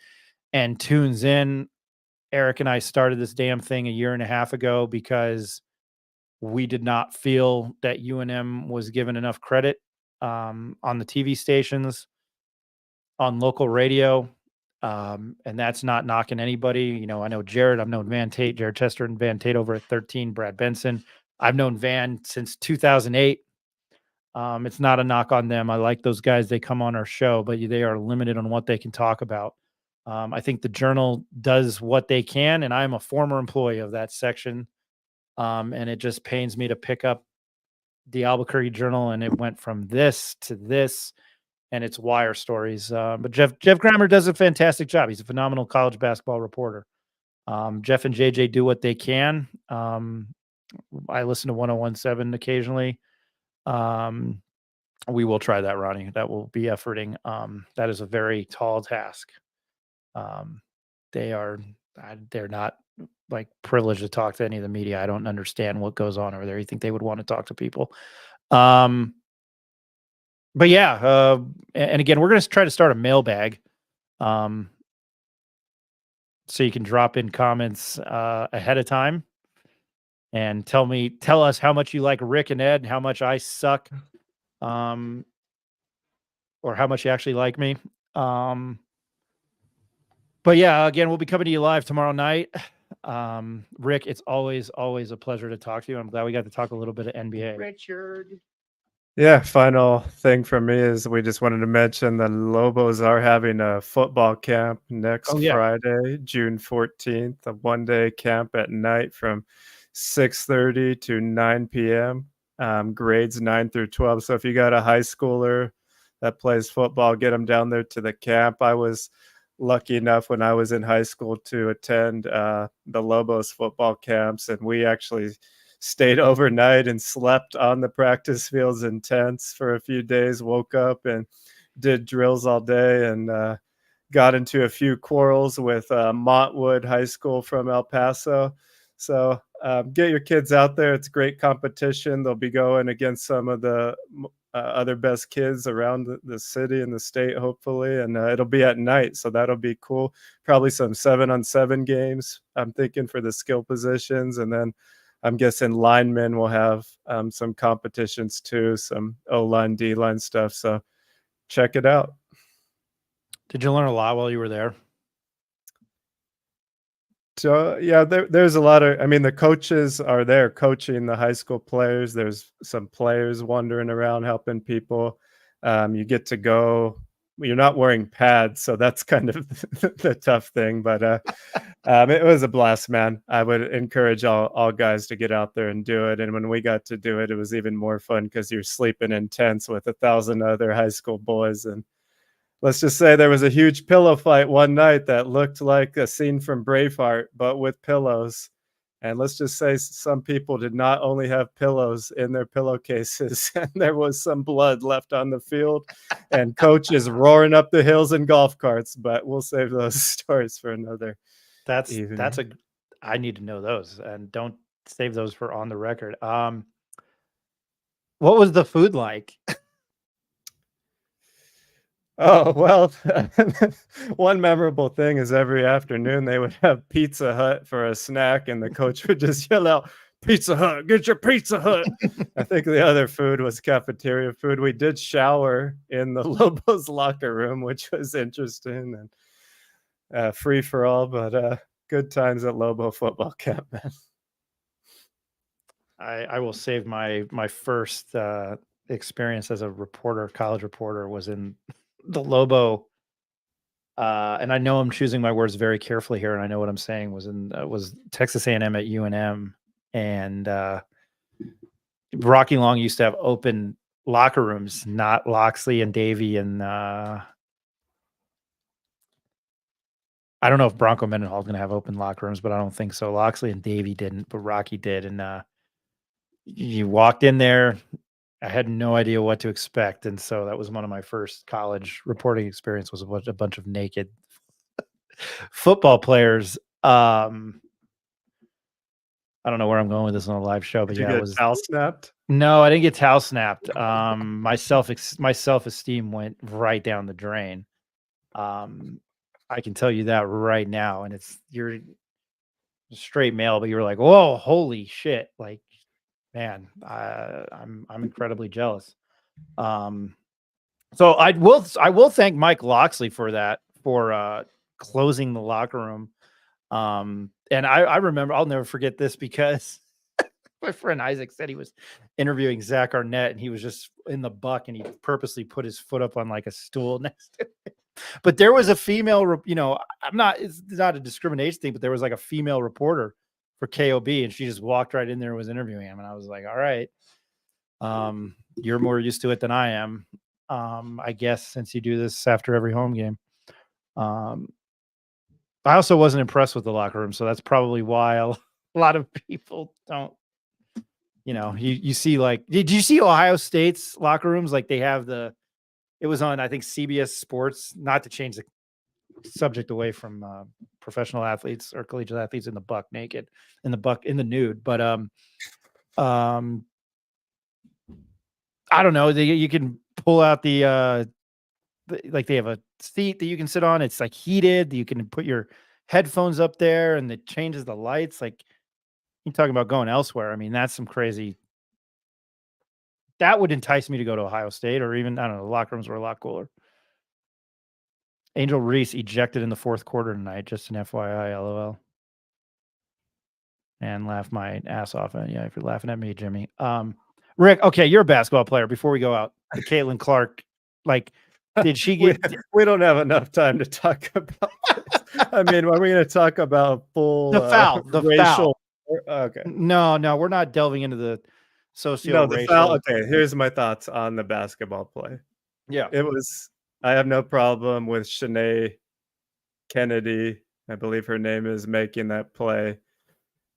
and tunes in. Eric and I started this damn thing a year and a half ago because we did not feel that UNM was given enough credit on the TV stations, on local radio. And that's not knocking anybody. You know, I know Jared. I've known Van Tate, Jared Chester and Van Tate over at 13, Brad Benson. I've known Van since 2008. It's not a knock on them. I like those guys. They come on our show, but they are limited on what they can talk about. I think the Journal does what they can, and I'm a former employee of that section. And it just pains me to pick up the Albuquerque Journal, and it went from this to this, and it's wire stories. But Jeff Grammer does a fantastic job. He's a phenomenal college basketball reporter. Jeff and JJ do what they can. I listen to 101.7 occasionally. We will try that, Ronnie. That will be efforting. That is a very tall task. They're not like privileged to talk to any of the media. I don't understand what goes on over there. You think they would want to talk to people? But yeah, and again, we're going to try to start a mailbag. so you can drop in comments ahead of time and tell us how much you like Rick and Ed, how much I suck, or how much you actually like me. But yeah, again, we'll be coming to you live tomorrow night. Rick, it's always a pleasure to talk to you. I'm glad we got to talk a little bit of NBA. Richard. Yeah, final thing for me is we just wanted to mention the Lobos are having a football camp next Oh, yeah. Friday, June 14th, a one-day camp at night from 6:30 to 9 p.m. Grades 9 through 12. So if you got a high schooler that plays football, get them down there to the camp. I was lucky enough when I was in high school to attend the Lobos football camps, and we actually stayed overnight and slept on the practice fields in tents for a few days, woke up and did drills all day, and got into a few quarrels with Montwood High School from El Paso. So get your kids out there. It's great competition. They'll be going against some of the other best kids around the city and the state, hopefully. And it'll be at night, so that'll be cool. Probably some 7-on-7 games, I'm thinking, for the skill positions. And then I'm guessing linemen will have some competitions too, some O-line, D-line stuff. So check it out. Did you learn a lot while you were there? So yeah, there's a lot of, I mean, the coaches are there coaching the high school players. There's some players wandering around helping people. You get to go, you're not wearing pads, so that's kind of the tough thing. But it was a blast, man. I would encourage all guys to get out there and do it. And when we got to do it, it was even more fun because you're sleeping in tents with 1,000 other high school boys. And let's just say there was a huge pillow fight one night that looked like a scene from Braveheart, but with pillows. And let's just say some people did not only have pillows in their pillowcases, and there was some blood left on the field, and coaches roaring up the hills in golf carts. But we'll save those stories for another. I need to know those, and don't save those for on the record. What was the food like? Oh, well, one memorable thing is every afternoon they would have Pizza Hut for a snack, and the coach would just yell out, "Pizza Hut, get your Pizza Hut." I think the other food was cafeteria food. We did shower in the Lobos locker room, which was interesting, and free for all, but good times at Lobo football camp, man. I will save my first experience as a reporter, college reporter, was in the Lobo. And I know I'm choosing my words very carefully here, and I know what I'm saying, was Texas A&M at UNM, and Rocky Long used to have open locker rooms, not Loxley and Davey, and I don't know if Bronco Mendenhall is going to have open locker rooms, but I don't think so. Loxley and Davey didn't, but Rocky did, and you walked in there. I had no idea what to expect, and so that was one of my first college reporting experience, was a bunch of naked football players. I don't know where I'm going with this on a live show, but Did yeah, you it get was. towel snapped? No, I didn't get towel snapped. My self-esteem went right down the drain. I can tell you that right now, and you're a straight male, but you're like, whoa, holy shit! Like, man, I'm incredibly jealous. So I will thank Mike Loxley for that, for closing the locker room. And I remember, I'll never forget this, because my friend Isaac said he was interviewing Zach Arnett, and he was just in the buck, and he purposely put his foot up on like a stool next to him. But there was a female, it's not a discrimination thing, but there was like a female reporter for KOB, and she just walked right in there and was interviewing him. And I was like, all right, you're more used to it than I am. I guess, since you do this after every home game. I also wasn't impressed with the locker room, so that's probably why a lot of people don't. You see, like, did you see Ohio State's locker rooms? Like, they have it was on, I think, CBS Sports, not to change the subject away from professional athletes or collegiate athletes in the buck naked, in the nude, but I don't know. You can pull out like, they have a seat that you can sit on. It's like heated. You can put your headphones up there and it changes the lights. Like, you talking about going elsewhere. I mean, that's some crazy. That would entice me to go to Ohio State, or even, I don't know, the locker rooms were a lot cooler. Angel Reese ejected in the fourth quarter tonight. Just an FYI, LOL. And laugh my ass off. Yeah, if you're laughing at me, Jimmy. Rick, okay, you're a basketball player. Before we go out, the Caitlin Clark, like, did she get? we don't have enough time to talk about this. I mean, are we going to talk about full The foul, the racial? foul. Okay. No, we're not delving into the No, the socio-racial. foul. Okay, here's my thoughts on the basketball play. Yeah. It was. I have no problem with Shanae Kennedy, I believe her name is, making that play.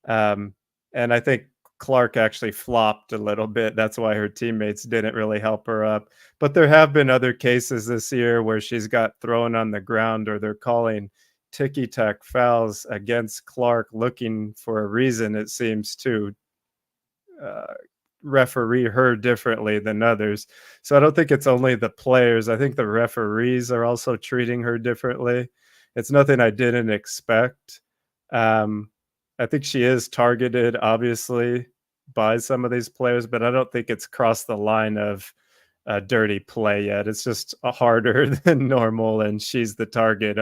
And I think Clark actually flopped a little bit. That's why her teammates didn't really help her up. But there have been other cases this year where she's got thrown on the ground, or they're calling ticky-tack fouls against Clark looking for a reason, it seems, to referee her differently than others. So I don't think it's only the players. I think the referees are also treating her differently. It's nothing I didn't expect. I think she is targeted, obviously, by some of these players, but I don't think it's crossed the line of dirty play yet. It's just harder than normal, and she's the target,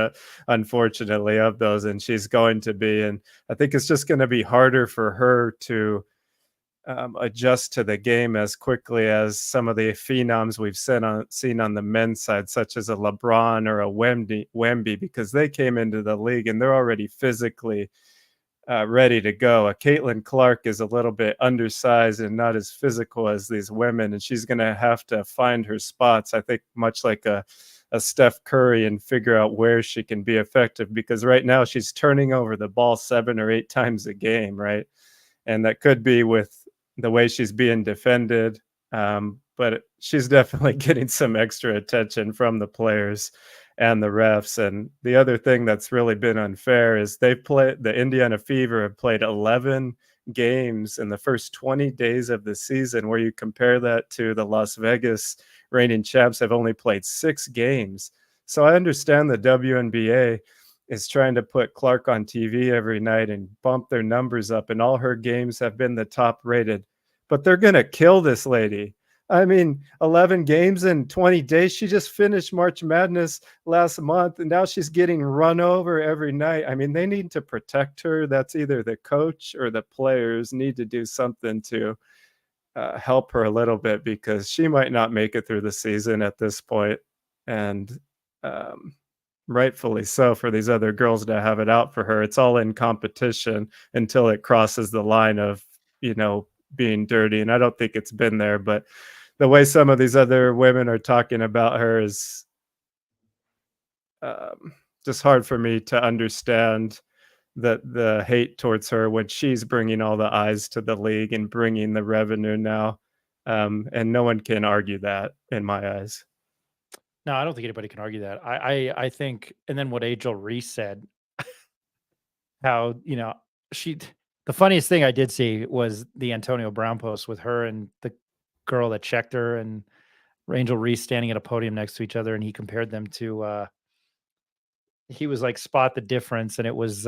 unfortunately, of those, and she's going to be. And I think it's just going to be harder for her to adjust to the game as quickly as some of the phenoms we've seen on the men's side, such as a LeBron or a Wemby, because they came into the league and they're already physically ready to go. A Caitlin Clark is a little bit undersized and not as physical as these women, and she's going to have to find her spots, I think, much like a Steph Curry, and figure out where she can be effective, because right now she's turning over the ball 7 or 8 times a game, right? And that could be with the way she's being defended, but she's definitely getting some extra attention from the players and the refs. And the other thing that's really been unfair is the Indiana Fever have played 11 games in the first 20 days of the season, where you compare that to the Las Vegas reigning champs have only played 6 games. So I understand the WNBA is trying to put Clark on TV every night and bump their numbers up, and all her games have been the top rated, but they're going to kill this lady. I mean, 11 games in 20 days. She just finished March Madness last month, and now she's getting run over every night. I mean, they need to protect her. That's either the coach or the players need to do something to help her a little bit, because she might not make it through the season at this point. And rightfully so, for these other girls to have it out for her. It's all in competition until it crosses the line of, being dirty. And I don't think it's been there, but the way some of these other women are talking about her is just hard for me to understand the hate towards her when she's bringing all the eyes to the league and bringing the revenue now. And no one can argue that in my eyes. No, I don't think anybody can argue that. I think, and then what Angel Reese said, how, the funniest thing I did see was the Antonio Brown post with her and the girl that checked her, and Angel Reese standing at a podium next to each other, and he compared them to, he was like, spot the difference, and it was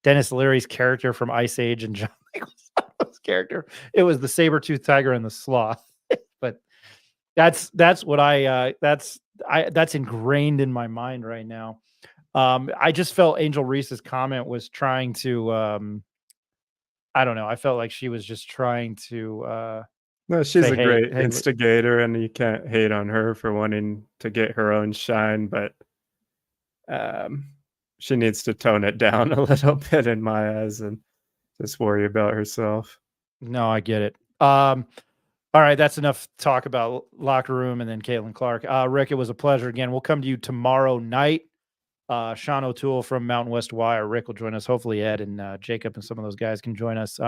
Dennis Leary's character from Ice Age and John Leguizamo's character. It was the saber-toothed tiger and the sloth. But that's what that's ingrained in my mind right now. I just felt Angel Reese's comment was trying to I don't know. I felt like she was just trying to No, she's say, a great hey, instigator, and you can't hate on her for wanting to get her own shine, but she needs to tone it down a little bit in my eyes and just worry about herself. No, I get it. All right, that's enough talk about locker room and then Caitlin Clark. Rick, it was a pleasure again. We'll come to you tomorrow night. Sean O'Toole from Mountain West Wire. Rick will join us. Hopefully Ed and Jacob and some of those guys can join us.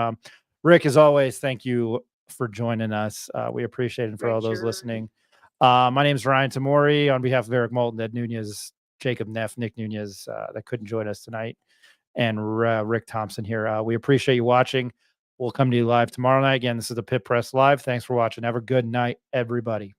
Rick, as always, thank you for joining us. We appreciate it for all those listening. My name is Ryan Tamori. On behalf of Eric Moulton, Ed Nunez, Jacob Neff, Nick Nunez, that couldn't join us tonight, and Rick Thompson here. We appreciate you watching. We'll come to you live tomorrow night. Again, this is the Pit Press Live. Thanks for watching. Have a good night, everybody.